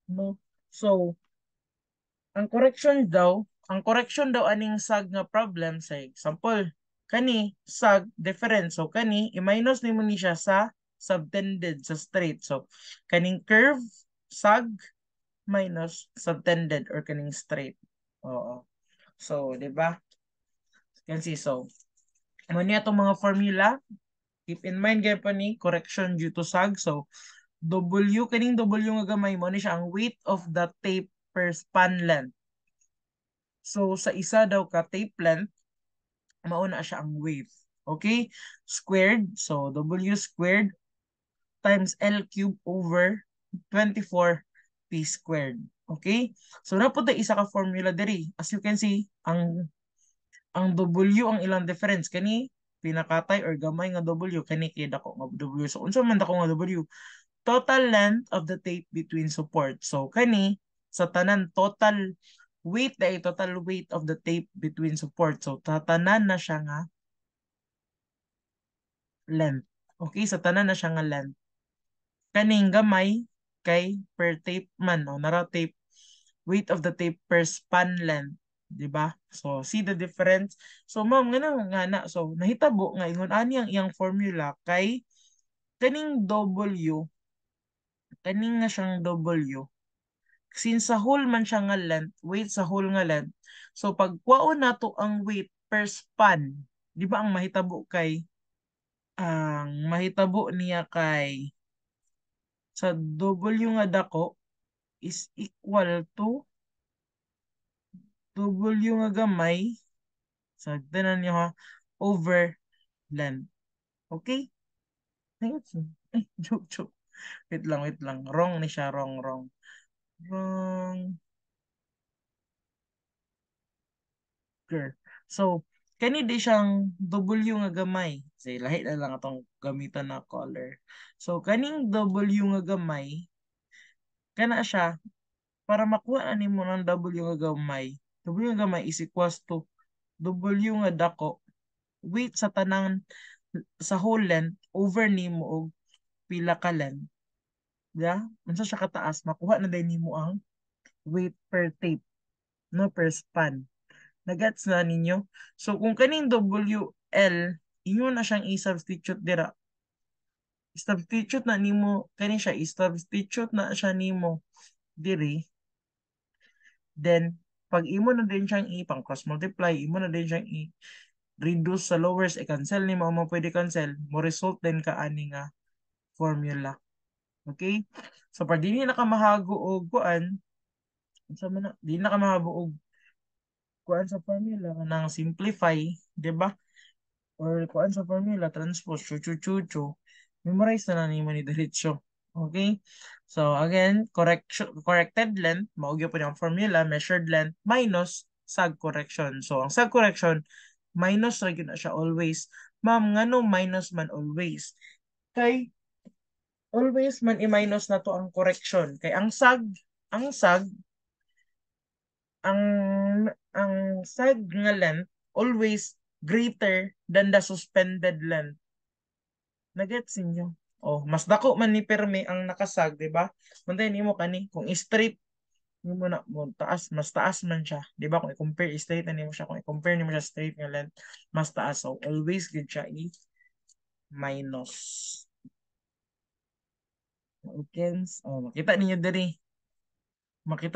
S1: No? So, ang correction daw aning sag nga problem, say example, Kani sag difference. So kani i-minus nimo ni siya sa subtended sa straight. So kaning curve sag minus subtended or kaning straight. Oo. So, di ba? Can see. So, ano niya itong mga formula? Keep in mind gaya pa ni correction due to sag. So, W, kaning W nga gamay mo ni siya ang weight of the tape per span length. So, sa isa daw ka tape length, mauna siya ang weight. Okay? Squared. So, W squared times L cube over 24 P squared. Okay? So, napunta isa ka formula diri. As you can see, ang W ang ilang difference kani pinakatay or gamay nga W kani kay dako nga W. So unsa man dako nga W? Total length of the tape between support. So kani sa tanan total weight ay total weight of the tape between support. So tatanan na siya nga length. Okay, sa tanan na siya nga length. Kaning gamay kay per tape man o nara tape weight of the tape per span length, di ba? So see the difference. So ma'am nga na so nahitabo nga ingon ani ang iyang formula kay kaning W kaning nga siyang W since sa whole man siya nga length, weight sa whole nga length. So pag kuwaon nato ang weight per span, di ba ang mahitabo niya kay sa W nga dako is equal to W nga gamay sa tanan niyo ha over length. Okay? Ayun. Ay, joke. Wait lang. Wrong ni siya. Wrong. Wrong. Girl. So, kani di siyang W nga gamay. Say, lahi na lang atong gamitan na color. So, kaning W nga gamay, kana siya, para makuha ani mo ng W nga gamay, W nga gamay is equals to W nga dako, weight sa tanang sa whole length, over nimo og pila ka length. Yeah? Unsa siya kataas, makuha na din nimo ang weight per tape, no, per span. Nagets na ninyo? So kung kaning WL, inyo na siyang i-substitute dira. Substitute na nimo kani siya i-substitute na siya nimo diri. Then pag imo na din siyang pang cross multiply, imo na din siyang reduce sa lowers i-cancel nimo mo pwede cancel, mo result din ka ani nga formula. Okay? So pag dili na ka mahago og kuan, unsa man na, di na ka mahabo og kuan sa formula nang simplify, di ba? Or kuan sa formula, transpose, chu. Memorize na nimo ni diretso. Okay? So again, corrected length, maugyo po yung formula, measured length, minus sag correction. So ang sag correction, minus ra gyud na siya always. Ma'am, ngano minus man always? Kay always man i-minus na to ang correction. Kay ang sag, ang ang sag nga length always greater than the suspended length. Nagets ninyo? Oh, mas dako man ni perme ang nakasag, di ba? Mantay nimo kani kung straight nimo na mo taas, mas taas man siya, di ba? Kung i-compare straight na nimo siya, kung i-compare nimo siya straight nga length, mas taas. So always gid siya i-minus. Okay? Oh, makita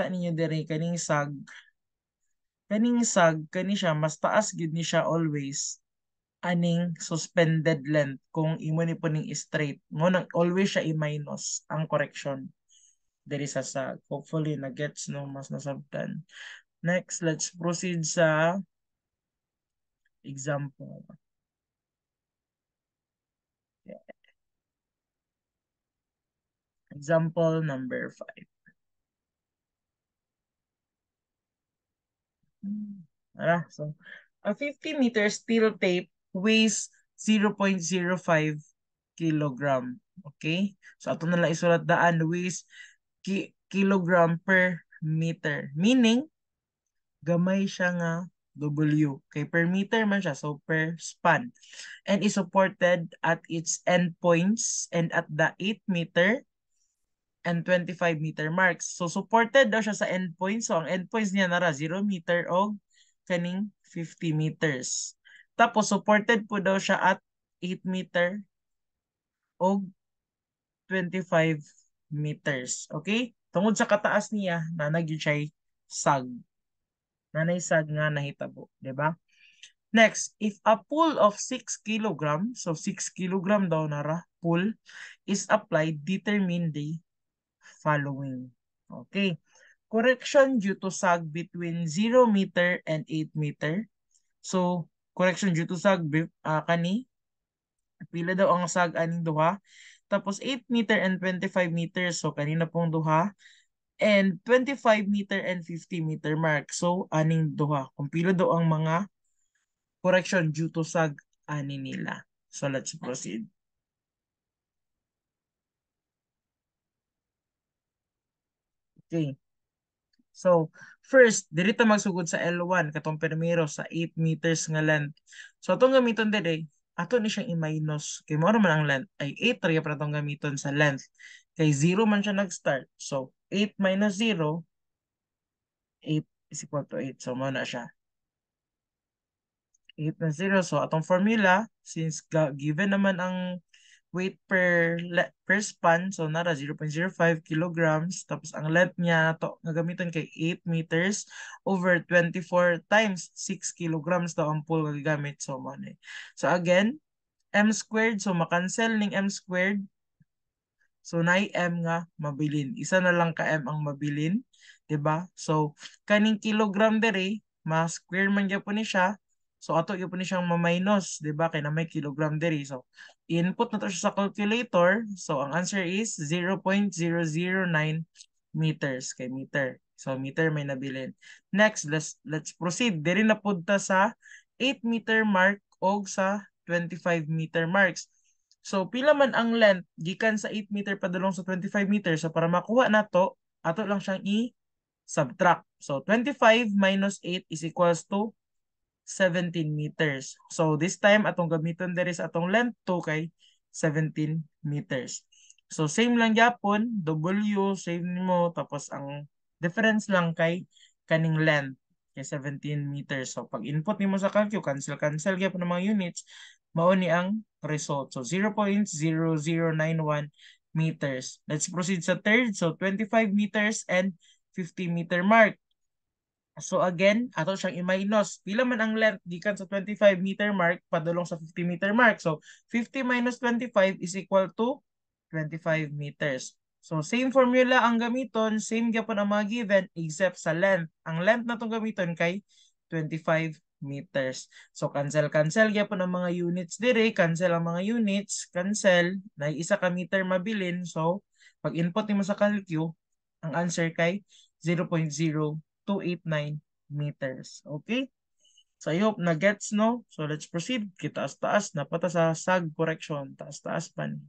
S1: ninyo diri kaning sag kani siya mas taas gid ni siya always aning suspended length kung imo ni po ning straight mo nang always siya i-minus ang correction diri sa sag. Hopefully na gets no mas nasabtan. Next, let's proceed sa example. Yeah. Example number 5. So a 50-meter steel tape weighs 0.05 kilogram. Okay? So ato na lang isulat daan weighs kilogram per meter. Meaning, gamay siya nga W. Kay per meter man siya, so per span. And is supported at its endpoints and at the 8 meter and 25 meter marks. So supported daw siya sa endpoints. So ang endpoints niya nara 0 meter o kaning 50 meters. Tapos supported po daw siya at 8 meter o 25 meters. Okay? Tungod sa kataas niya, na nagyud siya sag. Nanay sag nga nahitabo, di ba? Next, if a pull of 6 kilograms, so 6 kilogram daw nara, pull, is applied, determine the following. Okay. Correction due to sag between 0 meter and 8 meter. So, correction due to sag, kani, pila daw ang sag aning duha. Tapos 8 meter and 25 meters. So, kanina pong duha. And 25 meter and 50 meter mark. So, aning duha. Kung pila daw ang mga correction due to sag ani nila. So, let's proceed. Okay. So, first, diri ta magsugod sa L1 katong permiro sa 8 meters nga length. So, atong gamiton dire, ato ni siyang i-minus. Kay mo man ang length ay 8 ra para atong gamiton sa length. Kay 0 man siya nag-start. So, 8 minus 0, 8 is equal to 8. So, mo na siya. 8 na 0. So, atong formula, since given naman ang weight per span, so nara 0.05 kilograms, tapos ang length niya to nga gamiton kay 8 meters over 24 times 6 kilograms daw ang pull nga gigamit. So, mo na. So, again, m squared, so makancel ning m squared. So, na m nga mabilin. Isa na lang ka m ang mabilin. 'Di ba? So, kaning kilogram dere, ma-square man gyapon ni siya. So, ato gyapon ni siyang ma-minus. 'Di ba? Kaya na may kilogram dere. So, input na to siya sa calculator. So, ang answer is 0.009 meters kay meter. So, meter may nabilin. Next, let's proceed. Diri na punta sa 8 meter mark o sa 25 meter marks. So, pila man ang length gikan sa 8 meter padulong sa 25 meter. So, para makuha na to, ato lang siyang i-subtract. So, 25 minus 8 is equals to 17 meters. So, this time, atong gamiton there is atong length 2 kay 17 meters. So, same lang yapon, W, same mo, tapos ang difference lang kay kaning length kay 17 meters. So, pag input nimo sa calcu, cancel gyapon ng mga units, mao ni ang result. So, 0.0091 meters. Let's proceed sa third. So, 25 meters and 50 meter mark. So again, ato siyang i-minus. Pila man ang length gikan sa 25 meter mark padulong sa 50 meter mark. So 50 minus 25 is equal to 25 meters. So same formula ang gamiton, same gyapon ang mga given except sa length. Ang length na itong gamiton kay 25 meters. So cancel gyapon ang mga units dire, cancel ang mga units, cancel, na isa ka meter mabilin. So pag input nimo sa calcu, ang answer kay 0.0289 meters. Okay? So I hope na gets, no? So let's proceed. Kitaas-taas, napata sa sag correction. Taas-taas pa ni.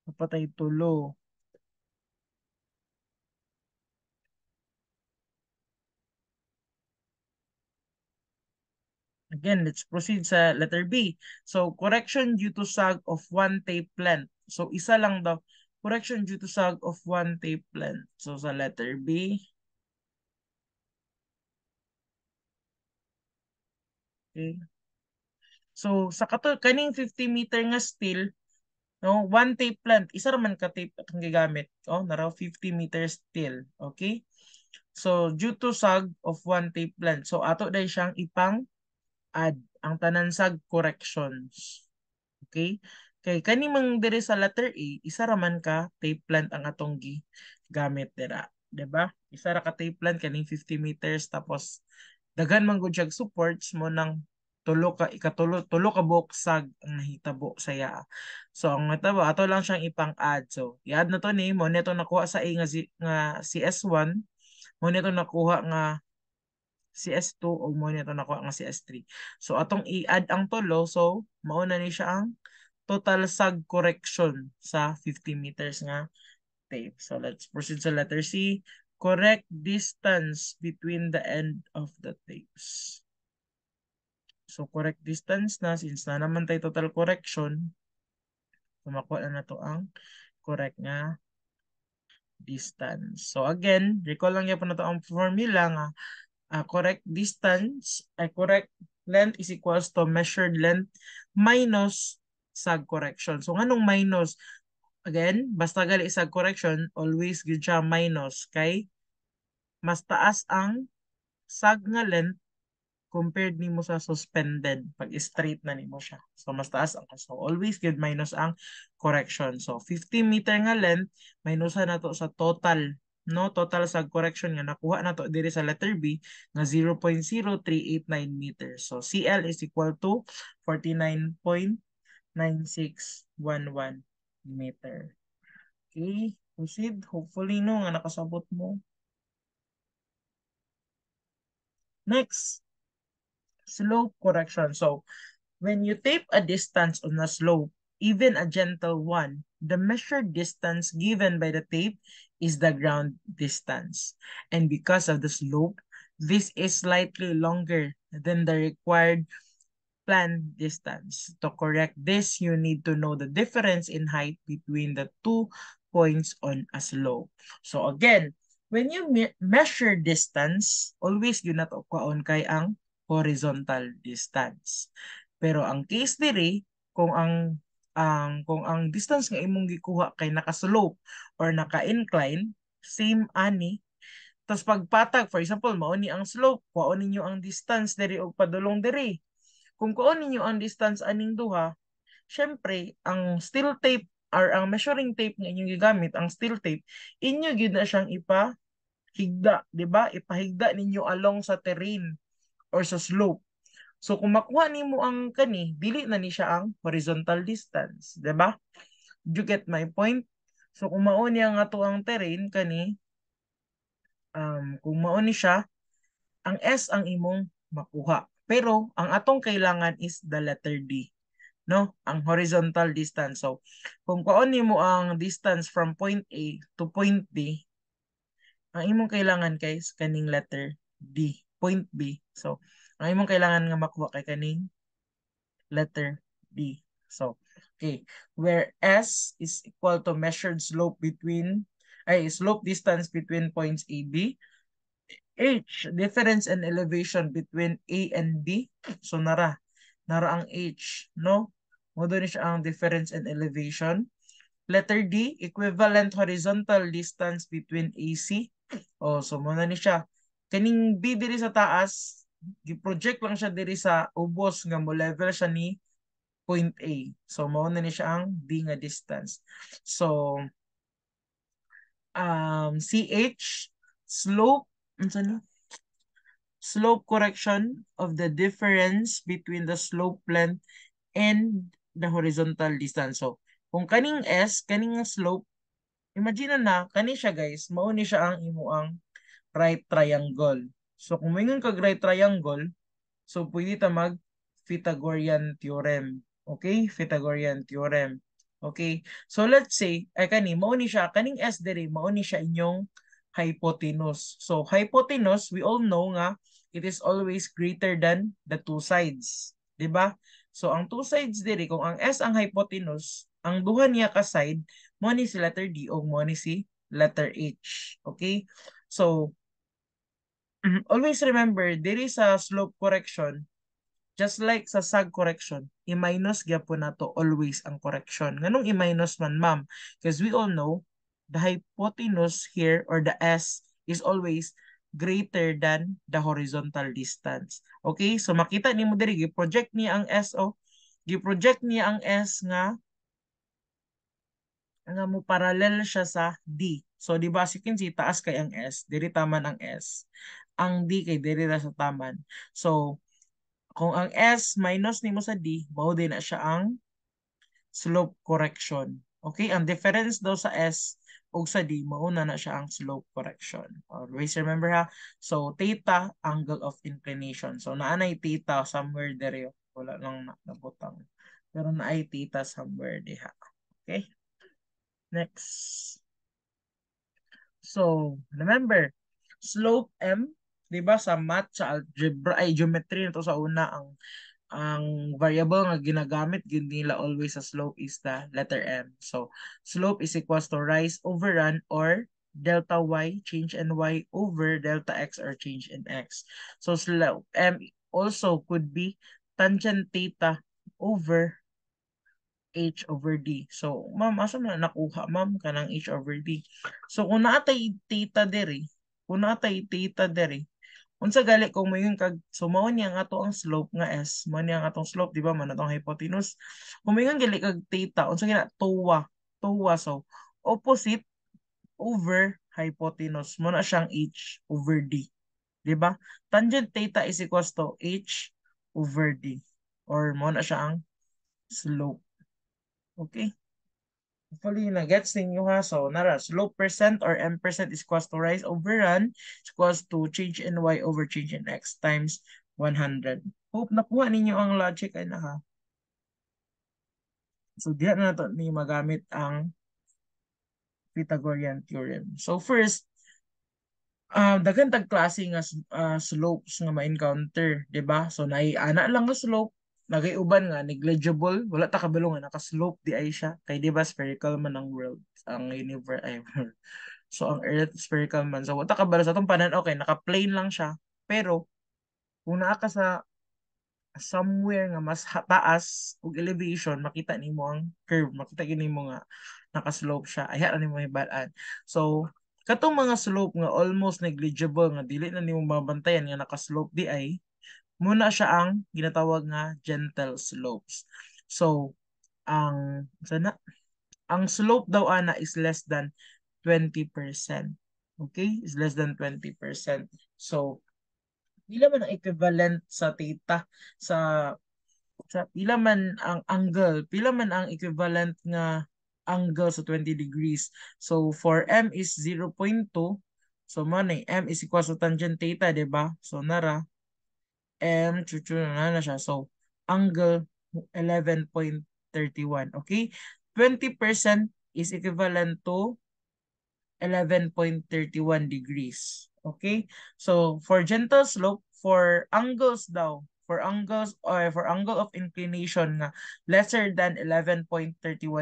S1: Napatay tulo. Again, let's proceed sa letter B. So, correction due to sag of one tape length. So, isa lang daw. Correction due to sag of one tape length. So, sa letter B. Okay. So, sa kaning 50 meter nga steel, no, one tape length, isa raman ka tape ang gigamit. Oh, naraw 50 meters steel. Okay? So, due to sag of one tape length. So, ato dahil siyang ipang add ang tanan sag corrections. Okay? Kay kani mang dire sa letter A, isa raman ka tape plant ang atong gamit dira, 'di ba? Isa ra ka tape plant kaning 50 meters tapos daghan man gud siya supports mo ng tulo ka buok sag ang nahitabo sa iya. So ang natabo ato lang siyang ipang-add. So i-add na to ni mo nito nakuha sa A nga CS1, mo nito nakuha nga CS2 o mo nito nakuha nga CS3. So atong i-add ang tulo, so mauna ni siya ang total sag correction sa 50 meters nga tape. So let's proceed sa letter C. Correct distance between the end of the tapes. So correct distance na, since na naman tayo total correction, kumakuha na to ang correct nga distance. So again, recall lang yan po na to ang formula nga correct distance, correct length is equals to measured length minus sag correction. So nganong minus? Again, basta gali sag correction, always gyud siya minus kay mas taas ang sag nga length compared nimo sa suspended pag straight na nimo siya. So mas taas ang so always gyud minus ang correction. So 50 meter nga length minusan nato sa total, no, total sa correction nga nakuha nato diri sa letter B nga 0.0389 meters. So CL is equal to 49.9611 meter. Okay, proceed. Hopefully no nga nakasabot mo. Next, slope correction. So when you tape a distance on a slope, even a gentle one, the measured distance given by the tape is the ground distance. And because of the slope, this is slightly longer than the required planned distance. To correct this, you need to know the difference in height between the 2 points on a slope. So again, when you measure distance, always yun nato kaon kay ang horizontal distance. Pero ang case diri, kung ang distance nga imong gikuha kay naka-slope or naka-incline, same ani. Tapos pagpatag, for example, mao ni ang slope, kuhaon ninyo ang distance diri og padulong diri. Kung kuon ninyo ang distance aning duha, syempre, ang steel tape or ang measuring tape nga inyong gigamit, ang steel tape, inyo gyud na siyang ipahigda, di ba? Ipahigda ninyo along sa terrain or sa slope. So kung makuha nimo ang kani, dili na ni siya ang horizontal distance, di ba? You get my point? So kung mao niya nga to ang terrain kani, kung mao ni siya, ang S ang imong makuha. Pero ang atong kailangan is the letter D, no? Ang horizontal distance. So, kung kuon nimo ang distance from point A to point B, ang imong kailangan guys kaning letter D, point B. So, ang imong kailangan nga makuha kay kaning letter D. So, okay, where S is equal to measured slope slope distance between points A, B. H, difference in elevation between A and B. So, nara ang H, no? Mo doon siya ang difference in elevation. Letter D, equivalent horizontal distance between AC. Oh, so muna ni siya. Kaning B diri sa taas, gi-project lang siya diri sa ubos nga mo level siya ni point A. So mao na ni siya ang D nga distance. So CH slope, unsa ni? Slope correction of the difference between the slope length and the horizontal distance. So, kung kaning S, kaning slope, imagine na, kani siya guys, mao ni siya ang imuang right triangle. So, kung mayroon kag right triangle, so pwede ta mag Pythagorean theorem. Okay? Pythagorean theorem. Okay? So, let's say, ay kani, mao ni siya, kaning S diri, mao ni siya inyong hypotenuse. So, hypotenuse, we all know nga, it is always greater than the two sides. Diba? So, ang two sides diri, kung ang S ang hypotenuse, ang duha niya ka side, mo ni si letter D o mo ni si letter H. Okay? So, always remember, diri sa slope correction, just like sa sag correction, i-minus gyapon nato always ang correction. Nganong i-minus man, ma'am? Because we all know the hypotenuse here or the S is always greater than the horizontal distance. Okay? So makita nimo diri gi-project niya ang S gi-project niya ang S nga mo parallel siya sa D. So di ba si Kinsey taas kay ang S, diri taman ang S. Ang D kay diri ra sa taman. So kung ang S minus nimo sa D, mao din na siya ang slope correction. Okay, ang difference daw sa S ug sa D, mauna na siya ang slope correction. Always remember ha. So theta, angle of inclination. So naanay theta somewhere there. Wala lang nabutang. Pero naay theta somewhere diha. Okay? Next. So, remember, slope M, 'di ba sa math, sa algebra, ay geometry na to sa una, ang variable nga ginagamit gid nila always sa slope is the letter M. So, slope is equals to rise over run or delta y, change in y, over delta x or change in x. So slope m also could be tangent theta over h over d. So, ma'am, asa na nakuha, ma'am, ka ng h over d? So, kung naatay theta diri, unsa gali kung mayon kag so mao niya nga ato ang slope nga s, mao niya ang atong slope, di ba? Man atong hypotenuse. Kung mayon gali kag theta, unsa gina tuwa so opposite over hypotenuse mo na siyang h over d, di ba? Tangent theta is equals to h over d, or mo na siya ang slope. Okay? Hopefully, na-gets ninyo ha. So, nara, slope percent or m percent is equals to rise over run is equals to change in y over change in x times 100. Hope nakuha ninyo ang logic ay na ha. So, diyan na nato ni magamit ang Pythagorean theorem. So, first, daghan tag klase nga slopes nga ma-encounter, di ba? So ana lang nga slope, nagay-uban nga negligible, wala ta kabalo nga naka-slope di ay siya. Kay di ba spherical man ang world, ang universe ay so ang earth spherical man. So wala ta kabalo sa atong panan, okay, naka-plane lang siya. Pero kung naa ka sa somewhere nga mas taas ug elevation, makita nimo ang curve, makita nimo nga naka-slope siya. Ay ano nimo hibalaan. So katong mga slope nga almost negligible nga dili na nimo mabantayan nga naka-slope di ay muna siya ang ginatawag nga gentle slopes. So sana ang slope daw ana is less than 20%. Okay? Is less than 20%. So pila man ang equivalent sa theta sa pila man ang angle, pila man ang equivalent nga angle sa 20 degrees. So for m is 0.2, so man m is equal to tangent theta, di ba? So nara m chuchu na siya. So angle 11.31, okay? 20% is equivalent to 11.31 degrees. Okay? So, for gentle slope, for angles daw, for angles or for angle of inclination nga lesser than 11.31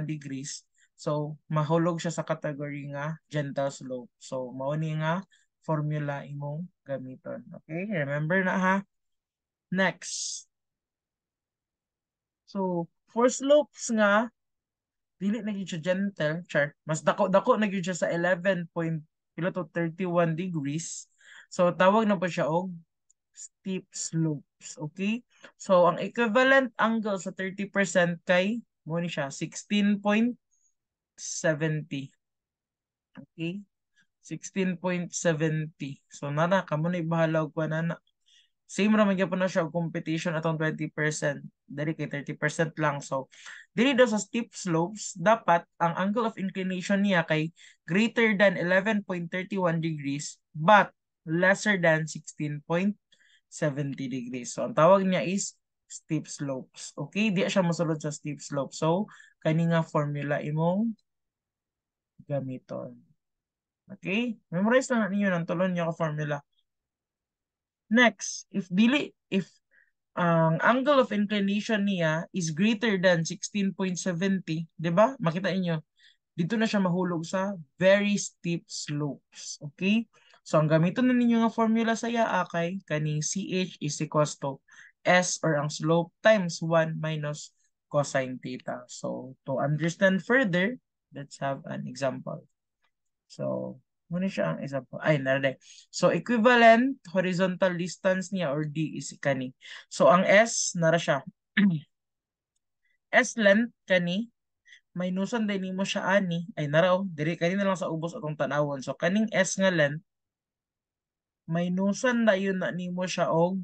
S1: degrees, so mahulog siya sa category nga gentle slope. So, mao ni nga formula imong gamiton. Okay? Remember na ha? Next. So, for slopes nga dili na gyud siya gentle, char. Mas dako-dako na gyud siya sa 11 point pila to 31 degrees. So tawag na pa siya og steep slopes, okay? So ang equivalent angle sa 30% kay mo ni siya 16.70. Okay? 16.70. So nana kamo na ibahala og na same ra man gyapon na siya og competition atong 20%. Dili kay 30% lang. So dili daw sa steep slopes dapat ang angle of inclination niya kay greater than 11.31 degrees but lesser than 16.70 degrees. So ang tawag niya is steep slopes. Okay, di siya mosulod sa steep slope. So kani nga formula imong gamiton. Okay? Memorize lang ninyo ng tulon niyo ka formula. Next, if ang angle of inclination niya is greater than 16.70, 'di ba? Makita niyo, dito na siya mahulog sa very steep slopes. Okay? So ang gamiton na ninyo nga formula sa iya kay kaning CH is equals to S or ang slope times 1 minus cosine theta. So to understand further, let's have an example. So muna siya ang example. Ay, nalagay. So, equivalent horizontal distance niya or D is kani. So, ang S, nara siya. S length kani, minusan din mo siya ani. Ay, nara o. Diri, kanina lang sa ubos atong tanawon. So, kaning S nga length, minusan na yun na nimo siya og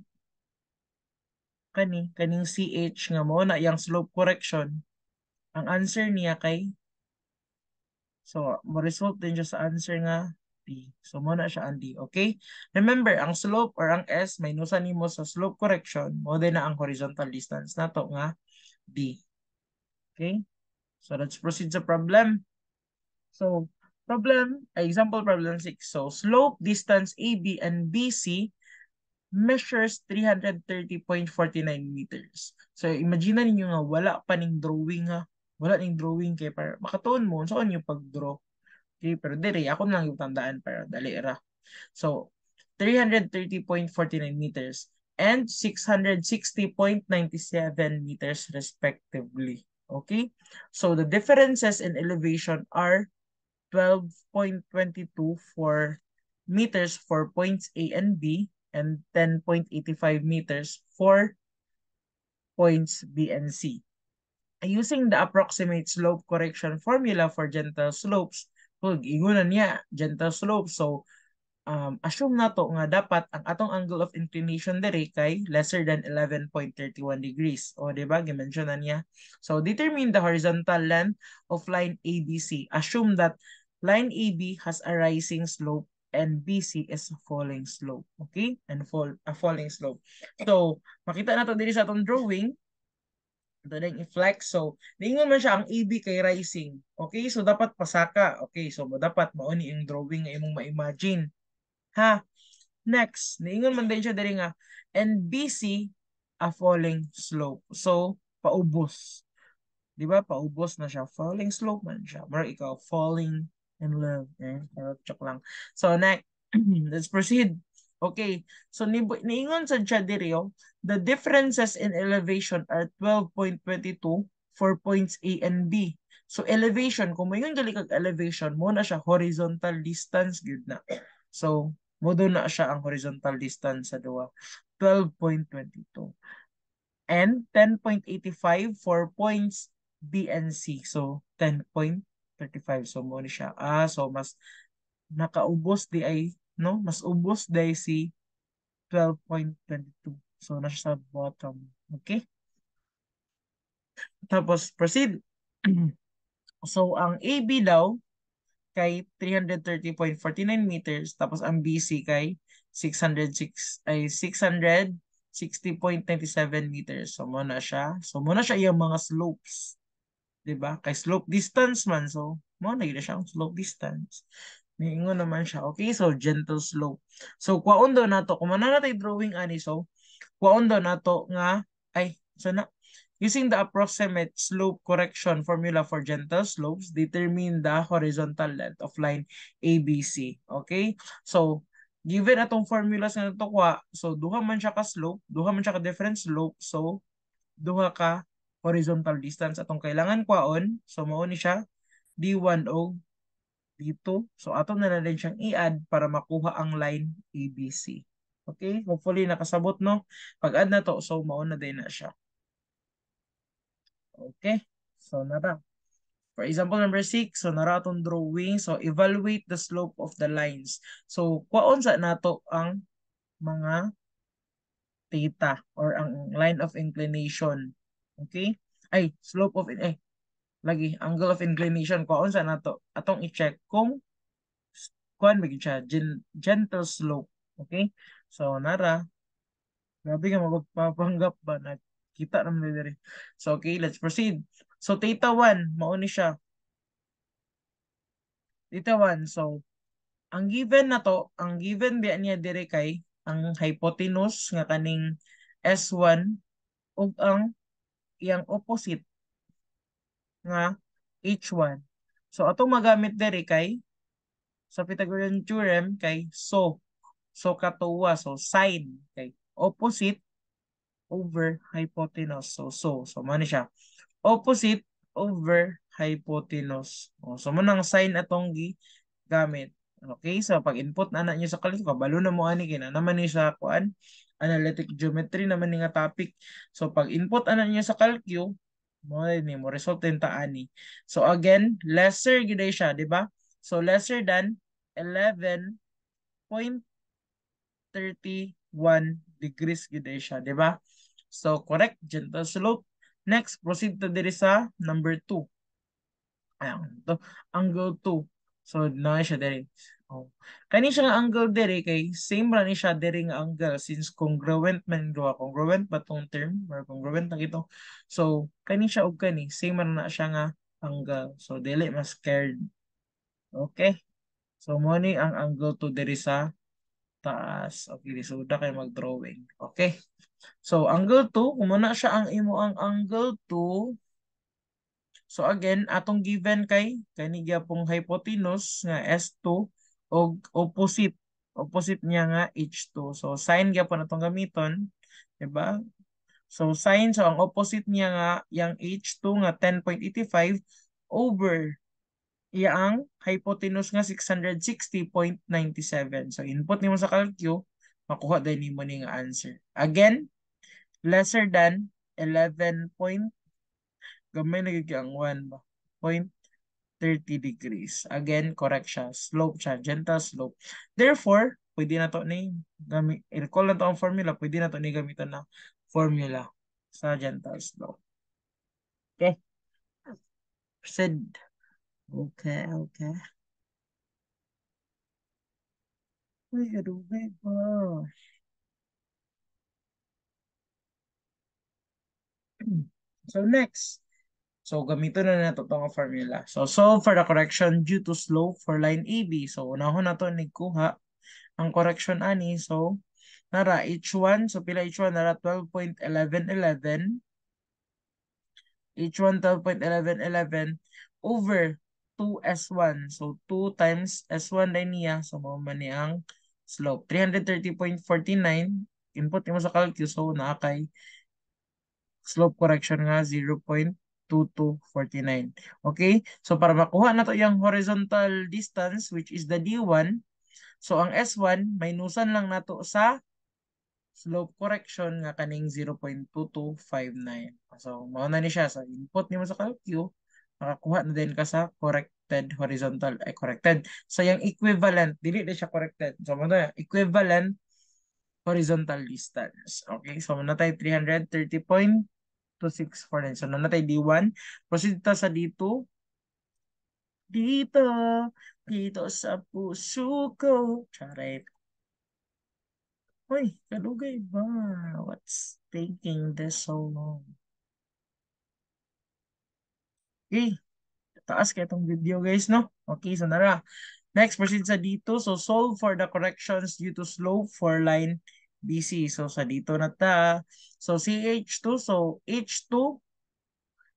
S1: kaning CH nga mo na yung slope correction. Ang answer niya kay so, mo-result din siya sa answer nga D. So, muna siya ang D. Okay? Remember, ang slope or ang S, may nusan nimo sa slope correction, mo din na ang horizontal distance na to nga D. Okay? So, let's proceed sa problem. So, example problem 6. So, slope distance AB and BC measures 330.49 meters. So, imagine ninyo nga wala pa ning drawing ha. Wala ning drawing kay para makatuon mo saan yung pag-draw. Okay, pero diri ako na lang yung tandaan para dali ra. So 330.49 meters and 660.97 meters respectively. Okay? So the differences in elevation are 12.22 for meters for points A and B and 10.85 meters for points B and C. Using the approximate slope correction formula for gentle slopes, ingunan niya, gentle slopes. So, assume na to nga dapat ang atong angle of inclination dere kay lesser than 11.31 degrees. O, di ba? Gimension na niya. So, determine the horizontal length of line ABC. Assume that line AB has a rising slope and BC is a falling slope. Okay? And a falling slope. So, makita na to diri sa atong drawing. Ito na yung i-flex. So, niingon man siya ang AB kay rising. Okay? So, dapat pasaka. Okay? So, dapat mauni yung drawing nga imong ma-imagine. Ha? Next, niingon man din siya diri nga and BC a falling slope. So, paubos. Di ba? Paubos na siya. Falling slope man siya. Mara ikaw, falling in love. Joke lang. So, next, let's proceed. Okay. So, niingon sa siya diri, oh, the differences in elevation are 12.22 for points A and B. So, elevation, kung may gali kag elevation, mo na siya horizontal distance, good na. So, mo na siya ang horizontal distance sa duwa. 12.22. And 10.85 for points B and C. So, 10.35. So, mo ni siya. So, mas nakaubos di ay, no? Mas ubos di ay si 12.22. So, nasa sa bottom. Okay? Tapos, proceed. So, ang AB daw, kay 330.49 meters tapos ang BC kay 660.97 meters. So muna siya. So muna siya yung mga slopes, 'di ba? Kay slope distance man so mo na siya ang slope distance. Niingon naman siya. Okay, so gentle slope. So kwaon daw nato kung man natay drawing ani so kwaon daw nato nga ay sana using the approximate slope correction formula for gentle slopes, determine the horizontal length of line ABC. Okay? So, given atong formulas na ito kwa, so duha man siya ka slope, duha man siya ka different slope, so duha ka horizontal distance atong kailangan kwaon. So, mao ni siya D1 o D2. So, ato na lang siyang i-add para makuha ang line ABC. Okay? Hopefully, nakasabot, no? Pag-add na to, so mao na din na siya. Okay? So, nara. For example, number 6, so nara atong drawing. So, evaluate the slope of the lines. So, kwaon sa nato ang mga theta or ang line of inclination. Okay? Ay, slope of, lagi, angle of inclination. Kwaon sa nato. Atong i-check kung kuan magiging siya, gentle slope. Okay? So, nara. Grabe ka magpapanggap ba? Nakita naman diri. So, okay, let's proceed. So, theta 1, mauni siya. Theta 1, so, ang given na to, ang given biya niya dire kay ang hypotenuse nga kaning S1 ug ang iyang opposite nga H1. So, atong magamit dire kay sa Pythagorean theorem kay so katuwa, so sine kay opposite over hypotenuse. So man siya. Opposite over hypotenuse. So man ang sign atong gamit. Okay, so pag input na niyo sa kalito, kabalo na mo ani kina naman ni sa kuan analytic geometry naman ni nga topic. So pag input ana niyo sa calcu, mo result din ta ani. So again, lesser gid siya, di ba? So lesser than 11.31 degrees gid siya, di ba? So correct, gentle slope. Next, proceed to diri sa number 2. Ayan, to, angle 2. So, na siya diri. Oh. Kani siya nga angle diri kay same ra ni siya diri nga angle since congruent man duha. Congruent ba tong term? Or congruent na ito. So, kani siya og kani same ra na siya nga angle. So, dili mas scared. Okay? So, mo ni ang angle 2 diri sa taas. Okay, so da kay mag-drawing. Okay? So, angle 2, kung muna siya ang imo ang angle 2, So again, atong given kay kanigya pong hypotenuse nga S2 o opposite niya nga H2. So sin gyapon atong gamiton, di ba? So sin, so ang opposite niya nga yang H2 nga 10.85 over iya ang hypotenuse nga 660.97. So input nimo sa calcu, makuha din nimo ning answer. Again, lesser than 11 point, gamay na gyud ang 1 ba? 30 degrees. Again, correct siya. Slope siya. Gentle slope. Therefore, pwede na to ni gamit. I-recall na to ang formula. Pwede na to ni gamitan na formula sa gentle slope. Okay. Proceed. Okay, okay. Uy, adubay ba? So next. So gamitin na nato itong formula. So solve for the correction due to slope for line AB. So unahon na to nagkuha ang correction ani. So nara H1. So pila H1 nara 12.1111. H1 12.1111 over 2S1. So 2 times S1 din niya. So mao man ni ang slope. 330.49. Input mo sa calculus. So naakay slope correction nga 0.2249. Okay? So para makuha na to yung horizontal distance which is the D1, so ang S1 minusan lang nato sa slope correction nga kaning 0.2259. So mao na ni siya sa input nimo sa calcu, makakuha na din ka sa corrected horizontal ay corrected. So yung equivalent dili na siya corrected. So mo na equivalent horizontal distance. Okay? So muna tayo 330.2649. So nanatay D1. Proceed ta sa D2. Dito, dito sa puso ko. Charet. Uy, kalugay ba? What's taking this so long? Okay, taas kaya itong video guys, no? Okay, so nara. Next, proceed sa dito. So solve for the corrections due to slope for line BC. So sa dito na ta. So CH2, so H2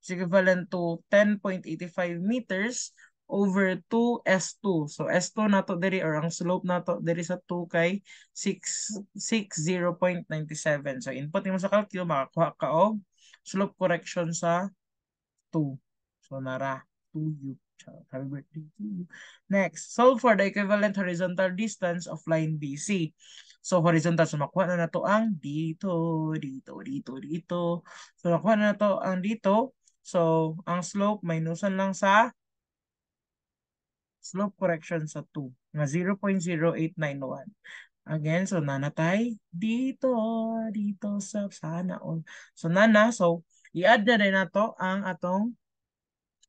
S1: is equivalent to 10.85 meters over 2S2. So S2 nato diri or ang slope nato diri sa 2 kay 660.97. So input nimo sa calculus makakuha ka og slope correction sa 2. So nara 2U. Happy birthday to you. Next, solve for the equivalent horizontal distance of line BC. So horizontal, so makuha na nato ang dito, dito, dito, dito. So makuha na nato ang dito. So ang slope minusan lang sa slope correction sa 2 nga 0.0891. Again, so nanatay dito, dito sa sana all. So nana, so i-add na rin nato ang atong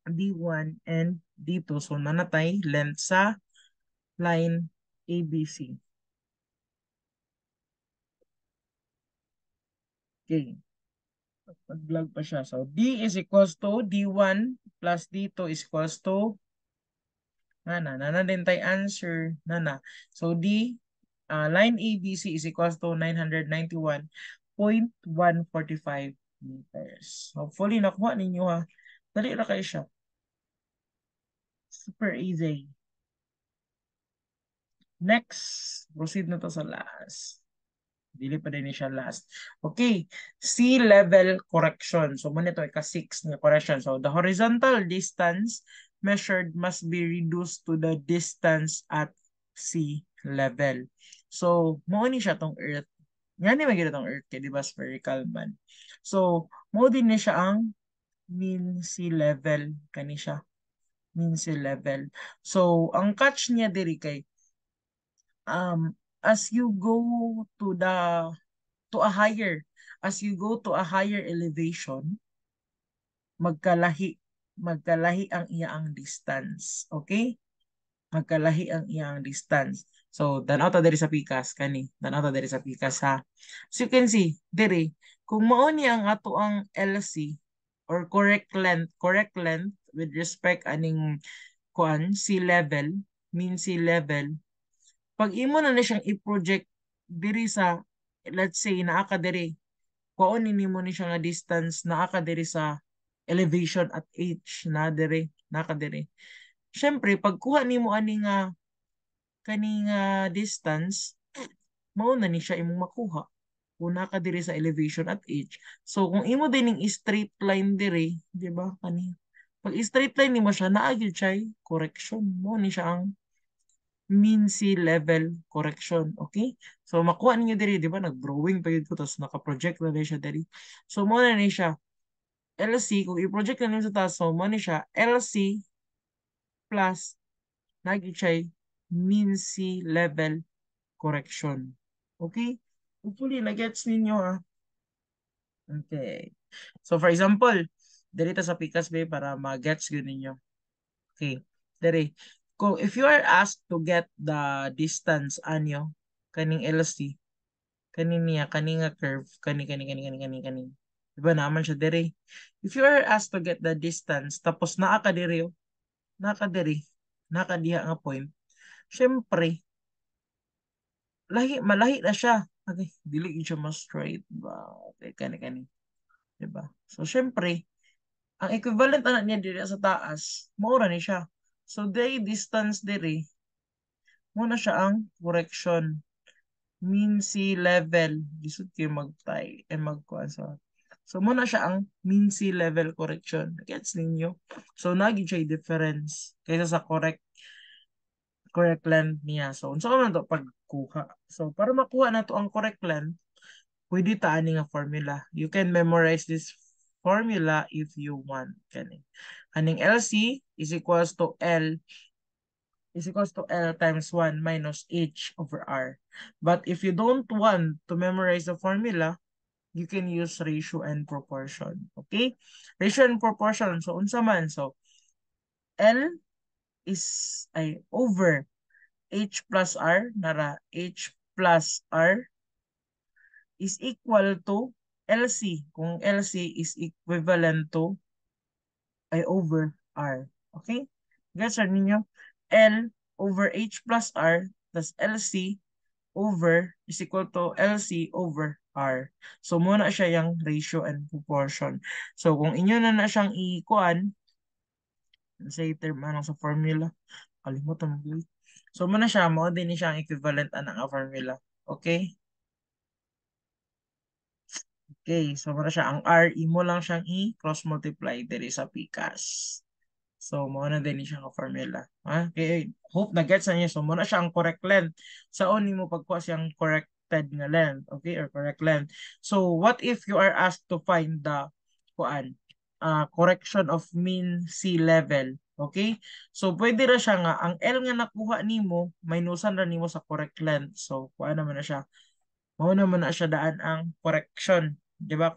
S1: D1 and D2. So nanatay length sa line ABC. Okay. Mag-vlog pa siya. So D is equals to D1 plus D2 is equals to nana din tayo answer nana. So D line ABC is equals to 991.145 meters. Hopefully nakuha ninyo ha. Dali na kayo siya. Super easy. Next, proceed na to sa last. Dili pa din siya last. Okay, sea level correction. So muna ito ika-6 na correction. So the horizontal distance measured must be reduced to the distance at sea level. So mo ni siya tong earth. Nga ni magiging tong earth kay di ba spherical man. So mo din ni siya ang mean sea level kani siya. Mean sea level. So ang catch niya diri kay as you go to the to a higher as you go to a higher elevation, magkalahi ang iyang distance. Okay? Magkalahi ang iyang distance. So, tanaw ta diri sa pikas kani. Tanaw ta diri sa pikas ha. So you can see diri kung mao ni ang ato ang LC or correct length with respect aning kuan sea level, mean sea level, pag imo na siyang i-project diri sa let's say naa ka diri kuonin nimo ni siya nga distance naa ka diri sa elevation at h na dire, naka dire. Syempre, pagkuha nimo ani nga kani nga distance, mao na ni siya imong makuha. Kung naka dire sa elevation at h. So kung imo din ning straight line dire, di ba? Kani pag straight line nimo siya, naa gyud siya correction. Mo ni siya ang mean sea level correction. Okay? So, makuha ninyo diri, di ba? Nag-drawing pa yun ko, tapos naka-project na rin siya diri. So, mo na ni siya. LC, kung i-project na ninyo sa taas, so, mo ni siya. LC plus, nagi siya mean sea level correction. Okay? Hopefully, na-gets ninyo ah. Okay. So, for example, dito sa Pikas Bay para ma-gets yun ninyo. Okay. Dere, kung if you are asked to get the distance anyo kaning LC, kani niya kani nga curve, kani. Diba naman siya dere. If you are asked to get the distance tapos naa ka dere, naa dere, naa diha nga point, syempre malahi na siya. Okay, dili gyud siya mas straight ba. Okay, kani. Diba? So syempre, ang equivalent ana niya diri sa taas, maura ni siya. So the distance diri muna siya ang correction. Mean sea level. Lisod kayo mag-tie and magkuhan sa. So muna siya ang mean sea level correction. Gets ninyo? So nagi siya difference kaysa sa correct length niya. So unsa man to pagkuha. So para makuha na to ang correct length, pwede ta ani nga formula. You can memorize this formula if you want. Kani. Aning LC is equals to L times 1 minus H over R. But if you don't want to memorize the formula, you can use ratio and proportion. Okay? Ratio and proportion. So, unsa man? So, L is ay over H plus R, nara H plus R is equal to LC. Kung LC is equivalent to ay over R. Okay? Gets ninyo? L over H plus R plus LC over is equal to LC over R. So, muna siya yung ratio and proportion. So, kung inyo na siyang ikuan, say term anong sa formula, kalimutan mo. So, muna siya, mo din siya ang equivalent anang formula. Okay? Okay, so muna siya, ang R, imo lang siyang i-cross multiply diri sa PCAS. So, mo na din siya ang formula. Okay, hope na gets na niyo. So, muna siya ang correct length. Sa ni mo pagkuha siyang corrected nga length, okay, or correct length. So, what if you are asked to find the correction of mean sea level? Okay? So, pwede ra siya nga, ang L nga nakuha nimo, minusan ra nimo sa correct length. So, kuha naman na siya. Mao naman na siya daan ang correction. Di ba?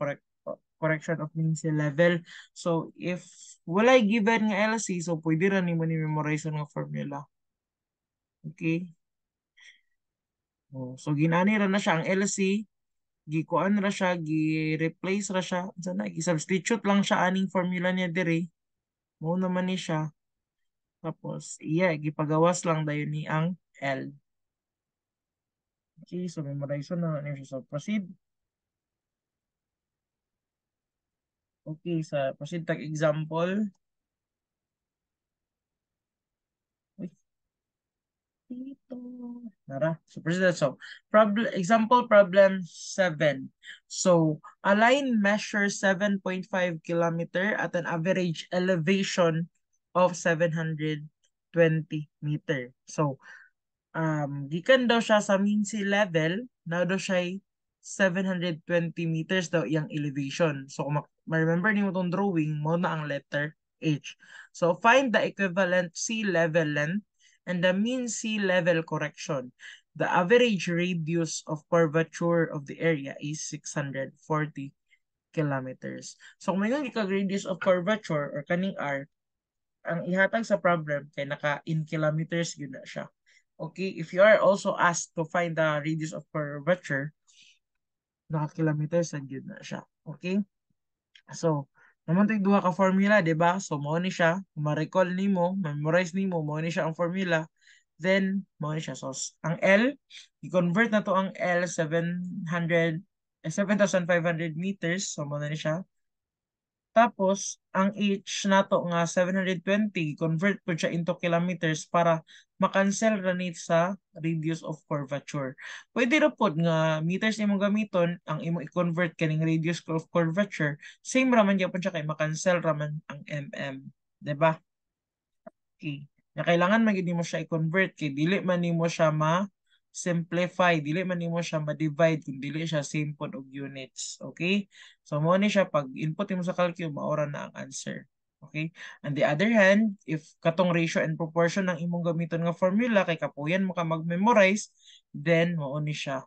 S1: Correction of mean sea level. So, if walay given nga LC, so pwede ra nimo ni memorize nga formula. Okay? Oh, so, ginani ra na siya ang LC, gikuan ra siya, gi-replace ra siya, sana, gi-substitute lang siya aning formula niya dire. Mao naman ni siya. Tapos, iya, gipagawas lang dayon ni ang L. Okay, so memorize na niya siya. So, proceed. Okay, sa proceed tag example. Uy, dito. Nara. So, proceed. So, example problem 7. So, a line measures 7.5 kilometer at an average elevation of 720 meter. So, gikan daw siya sa mean sea level, now daw siya 720 meters daw iyang elevation. So, kung ma-remember niyo itong drawing, mo na ang letter H. So, find the equivalent sea level length and the mean sea level correction. The average radius of curvature of the area is 640 kilometers. So, kung may radius of curvature or kaning R, ang ihatag sa problem kay naka in kilometers yun na siya. Okay, if you are also asked to find the radius of curvature, naka kilometers yun na siya. Okay? So, naman tayo duha ka formula, di ba? So, mo ni siya, ma-recall nimo, memorize nimo, mo ni siya ang formula, then mo ni siya. So, ang L, i-convert na to ang L 7,500 meters, so mo na ni siya, Tapos, ang H nato nga 720, convert po siya into kilometers para makancel ra ni sa radius of curvature. Pwede ra pod nga meters imong gamiton, ang imong i-convert kaning radius of curvature, same ra man gyapon siya kay makancel ra man ang mm. 'Di ba? Okay. Na kailangan man gid mo siya i-convert kay dili man nimo siya ma-simplify, dili man nimo siya ma-divide kung dili siya same pod og units. Okay? So mo ni siya pag input nimo sa calculus maora na ang answer. Okay? On the other hand, if katong ratio and proportion ng imong gamiton nga formula kay kapuyan mo ka mag-memorize, then mao ni siya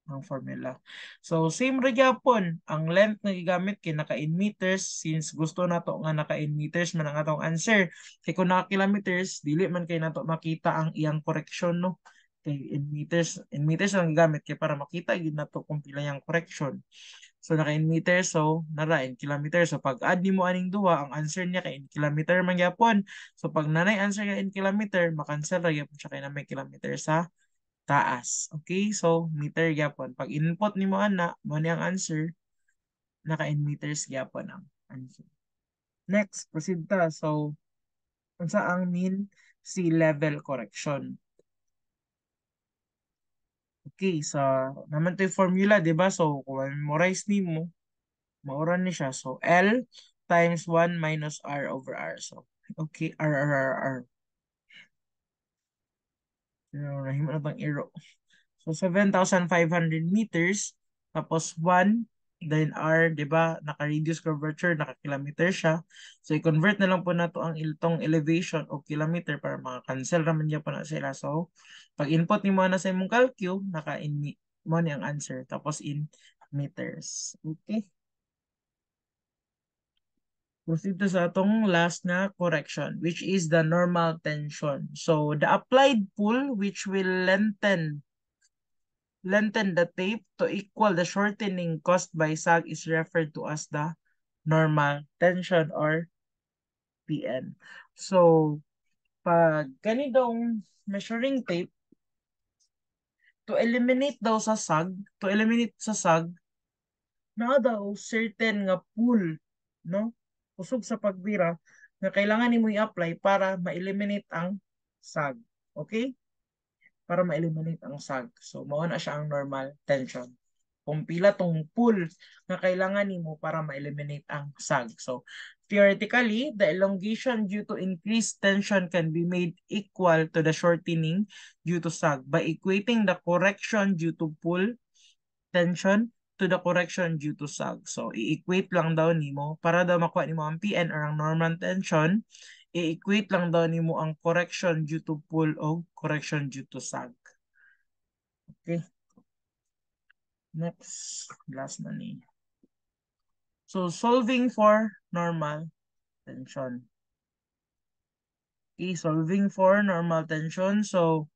S1: ang formula. So, same ra gyapon. Ang length na gigamit kay naka in meters since gusto nato nga naka in meters man ang atong answer. Kay kung naka kilometers, dili man kay nato makita ang iyang correction no. Kay in meters lang gigamit kay para makita gid nato kung pila yang correction. So naka in meters, so nara in kilometers. So pag add nimo aning duha, ang answer niya kay in kilometer man gyapon. So pag nanay answer kay in kilometer, makancel ra gyapon siya kay na may kilometer sa taas. Okay? So, meter gyapon. Pag input nimo ana, mo ni ang answer, naka in meters gyapon ang answer. Next, proceed ta. So, unsa ang mean sea level correction? Okay, so naman to yung formula, di ba? So, kung memorize nimo, mauran ni siya. So, L times 1 minus R over R. So, okay, R. Nahimo na bang arrow? So, 7,500 meters, tapos 1, then R, di ba? Naka-radius curvature, naka-kilometer siya. So, i-convert na lang po na to ang itong elevation o kilometer para maka-cancel naman niya po na sila. So, pag input ni mo na sa imong calcu, naka-in mo ni ang answer. Tapos in meters. Okay? Proceed to sa atong last na correction, which is the normal tension. So, the applied pull, which will lengthen the tape to equal the shortening caused by sag is referred to as the normal tension or PN. So, pag ganitong measuring tape, to eliminate daw sa sag, na daw certain nga pull, no? Usog sa pagbira na kailangan nimo i-apply para ma-eliminate ang sag. Okay? Para ma-eliminate ang sag. So, mao na siya ang normal tension. Kung pila tong pull na kailangan nimo para ma-eliminate ang sag. So, theoretically, the elongation due to increased tension can be made equal to the shortening due to sag by equating the correction due to pull tension to the correction due to sag. So, i-equate lang daw nimo para daw makuha nimo ang PN or ang normal tension, i-equate lang daw nimo ang correction due to pull o correction due to sag. Okay. Next, last na ni. So, solving for normal tension. Okay, solving for normal tension. So,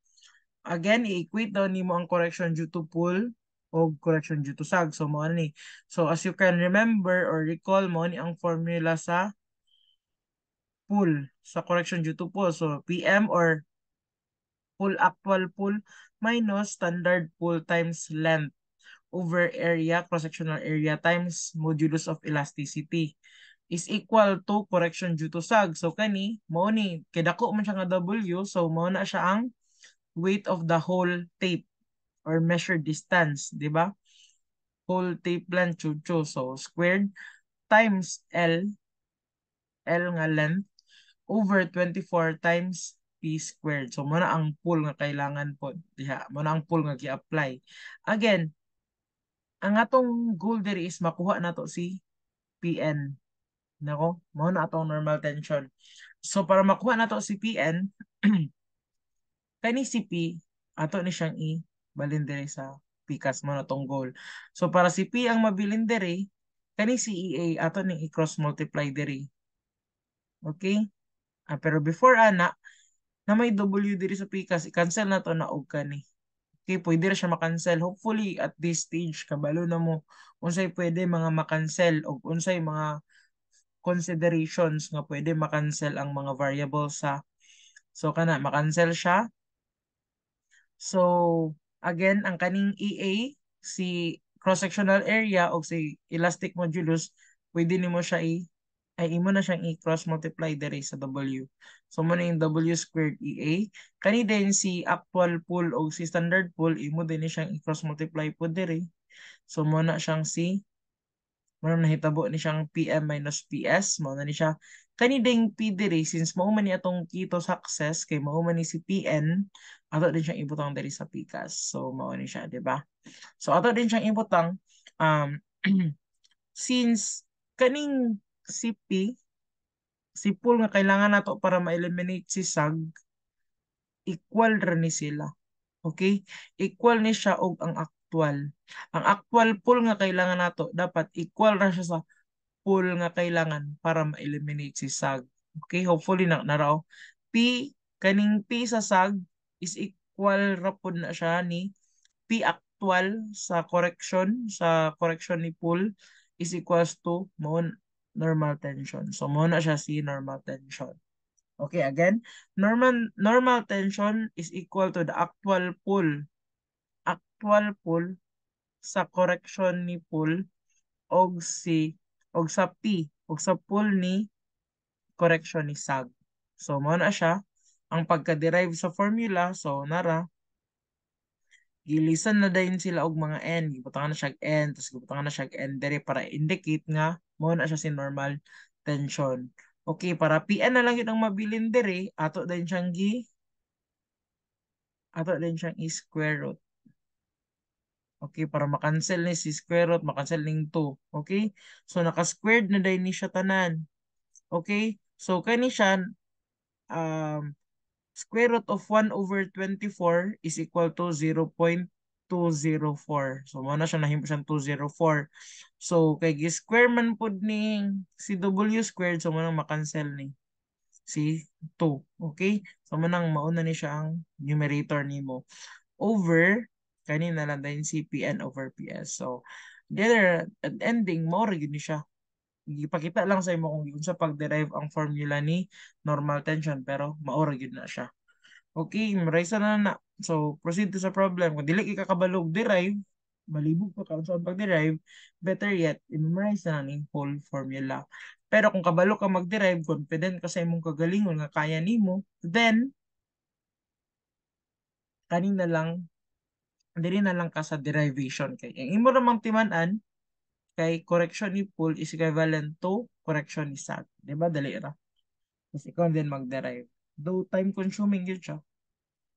S1: again, i-equate daw nimo ang correction due to pull o correction due to sag. So, mo ni. So, as you can remember or recall mo ni ang formula sa pull, sa correction due to pull. So, PM or pull actual pull minus standard pull times length over area, cross-sectional area times modulus of elasticity is equal to correction due to sag. So kani, mao ni kay dako man siya nga W, so mao na siya ang weight of the whole tape or measured distance, di ba? Whole tape length chucho. So squared times L nga length over 24 times P squared. So mao na ang pull nga kailangan po diha. Mao na ang pull nga gi-apply. Again, ang atong goal diri is makuha nato si PN. Nako, mao na atong normal tension. So para makuha nato si PN, kani si P, ato ni siyang i-balin diri sa PCAS mo na tong goal. So para si P ang mabilin diri, kani si EA ato ning i-cross multiply diri. Okay? Pero before ana, na may W diri sa PCAS, i-cancel na to na og kani. Okay, pwede ra siya makancel. Hopefully at this stage kabalo na mo unsay pwede mga makancel o unsay mga considerations nga pwede makancel ang mga variables sa so kana makancel siya. So again ang kaning EA si cross-sectional area o si elastic modulus pwede nimo siya ay imo na siyang i-cross multiply dere sa W. So mo na yung W squared EA. Kani din si actual pool o si standard pool, imo din ni siyang i-cross multiply po dere. So mo na siyang si mo na nahitabo ni siyang PM minus PS. Mo na ni siya. Kani ding P dere since mao man ni atong key to success kay mao man ni si PN, ato din siyang ibutang dere sa PCAS. So mao ni siya, di ba? So ato din siyang ibutang um since kaning si P si pool nga kailangan nato para ma-eliminate si SAG, equal ra ni sila. Okay? Equal ni siya og ang actual. Ang actual pool nga kailangan nato dapat equal ra siya sa pool nga kailangan para ma-eliminate si SAG. Okay? Hopefully naraw. P kaning P sa SAG is equal ra pud na siya ni P actual sa correction ni pool is equals to mo normal tension. So mo na siya si normal tension. Okay, again, normal tension is equal to the actual pull. Actual pull sa correction ni pull og sa P og sa pull ni correction ni SAG. So mo na siya ang pagka-derive sa formula. So nara gilisan na dayon sila og mga n, gibutangan na siya n, tapos gibutangan na siya n dere para indicate nga mo na siya si normal tension. Okay, para PN na lang yun ang mabilin dere, ato din siyang i-square root. Okay, para makancel ni si square root, makancel ning 2. Okay? So naka-squared na din ni siya tanan. Okay? So kani siya um square root of 1 over 24 is equal to 0.204. So mo na siya nahimo siyang 204. So kay gi-square man pud ni si W squared, so mo nang makancel ni si 2. Okay? So manang mauna ni siya ang numerator nimo over kanina lang din si PN over PS. So the other ending mo ra gyud ni siya. Ipakita lang sa imo kung sa pag-derive ang formula ni normal tension pero maura gyud na siya. Okay, memorize na na. So proceed to sa problem. Kung dili ka kabalog derive, malibog pa ka sa pag-derive, better yet, i-memorize na ng whole formula. Pero kung kabalo ka mag-derive, confident ka sa imong kagalingon nga kaya nimo, then kanina lang dili na lang ka sa derivation kay ang imo namang timan-an kay correction ni pool is equivalent to correction ni SAT. Di ba? Dali ra. Tapos ikaw din mag-derive. Though time consuming yun siya.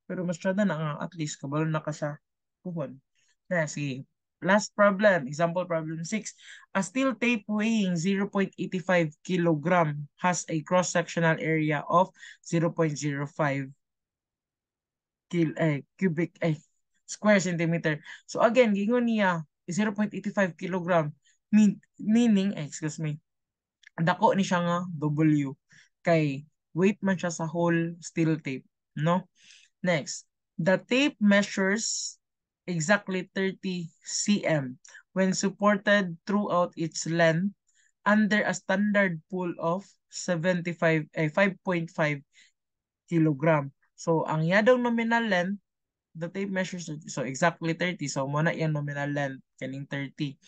S1: Pero mas syada na nga at least kabalo na ka sa puhon. Na, sige. Last problem, example problem 6. A steel tape weighing 0.85 kilogram has a cross-sectional area of 0.05 cubic square centimeter. So again, gingon niya 0.85 kilogram meaning excuse me, dako ni siya nga W kay weight man siya sa whole steel tape, no? Next, the tape measures exactly 30 cm when supported throughout its length under a standard pull of 5.5 kilogram. So ang yadong nominal length the tape measures so exactly 30, so muna yung nominal length kaning 30.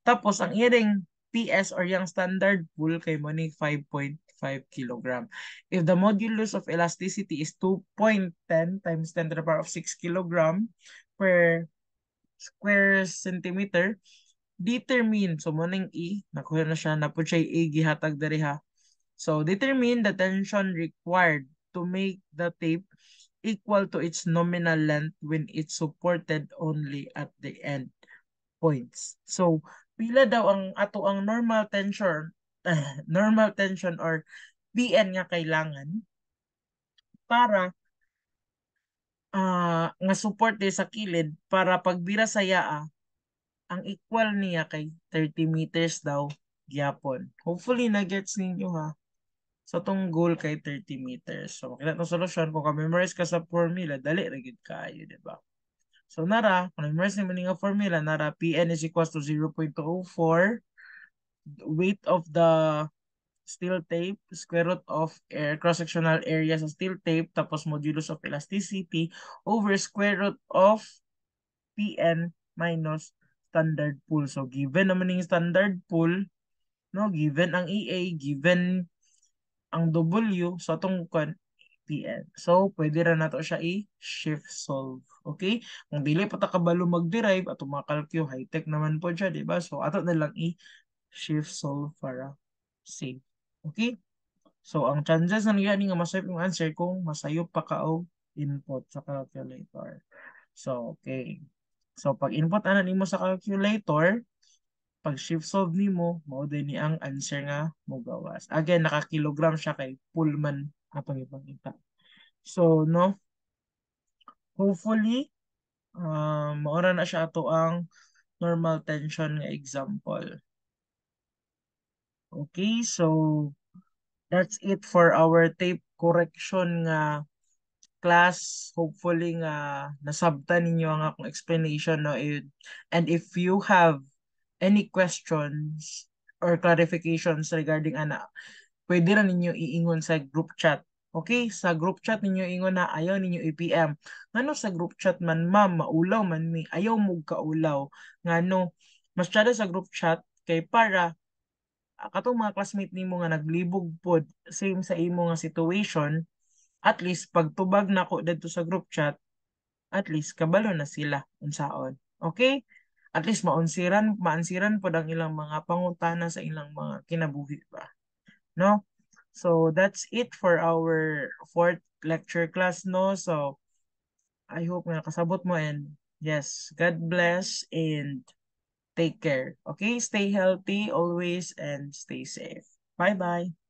S1: Tapos ang iring PS or yung standard pull kay mo ni 5.5 kilogram. If the modulus of elasticity is 2.10 times 10 to the power of 6 kilogram per square centimeter, determine, so mo ning E, nakuha na siya, napod siya E, gihatag dari ha. So determine the tension required to make the tape equal to its nominal length when it's supported only at the end points. So, pila daw ang ato ang normal tension, normal tension or PN nga kailangan para nga support din sa kilid para pagbira sa yaa ang equal niya kay 30 meters daw gyapon. Hopefully na gets ninyo ha. So tong goal kay 30 meters. So makita tong solusyon kung ka-memorize ka sa formula, dali ra gid kaayo, di ba? So nara, kung memorize naman nga formula, nara Pn is equals to 0.204 weight of the steel tape, square root of cross-sectional area sa steel tape, tapos modulus of elasticity over square root of Pn minus standard pull. So given naman yung standard pull, no? Given ang EA, given ang W, so atong PN. So, pwede ra nato siya i-shift solve. Okay? Kung dili pa ta kabalo mag-derive, ato mga calcu, high-tech naman po siya, di ba? So, ato na lang i-shift solve para save. Okay? So, ang chances na nangyari nga masayop yung answer kung masayop pa ka og input sa calculator. So, okay. So, pag input ana nimo sa calculator, pag shift solve nimo, mao din ni ang answer nga mo gawas. Again, naka-kilogram siya kay Pullman atong ipakita. So, no, hopefully, maura na siya ato ang normal tension nga example. Okay, so that's it for our tape correction nga class. Hopefully nga nasabtan ninyo ang akong explanation, no? And if you have any questions or clarifications regarding ana, pwede na ninyo iingon sa group chat. Okay, sa group chat ninyo ingon na ayaw ninyo i-PM. Ngano sa group chat man, ma'am, maulaw man mi, ayaw mo kaulaw. Ngano, mas tsada sa group chat kay para katong mga classmate nimo nga naglibog pod same sa imo nga situation, at least pagtubag nako dito sa group chat, at least kabalo na sila unsaon. Okay? At least maansiran pod ang ilang mga pangutana sa ilang mga kinabuhi ba. No? So that's it for our fourth lecture class, no? So I hope na nakasabot mo, and yes, God bless and take care. Okay? Stay healthy always and stay safe. Bye-bye.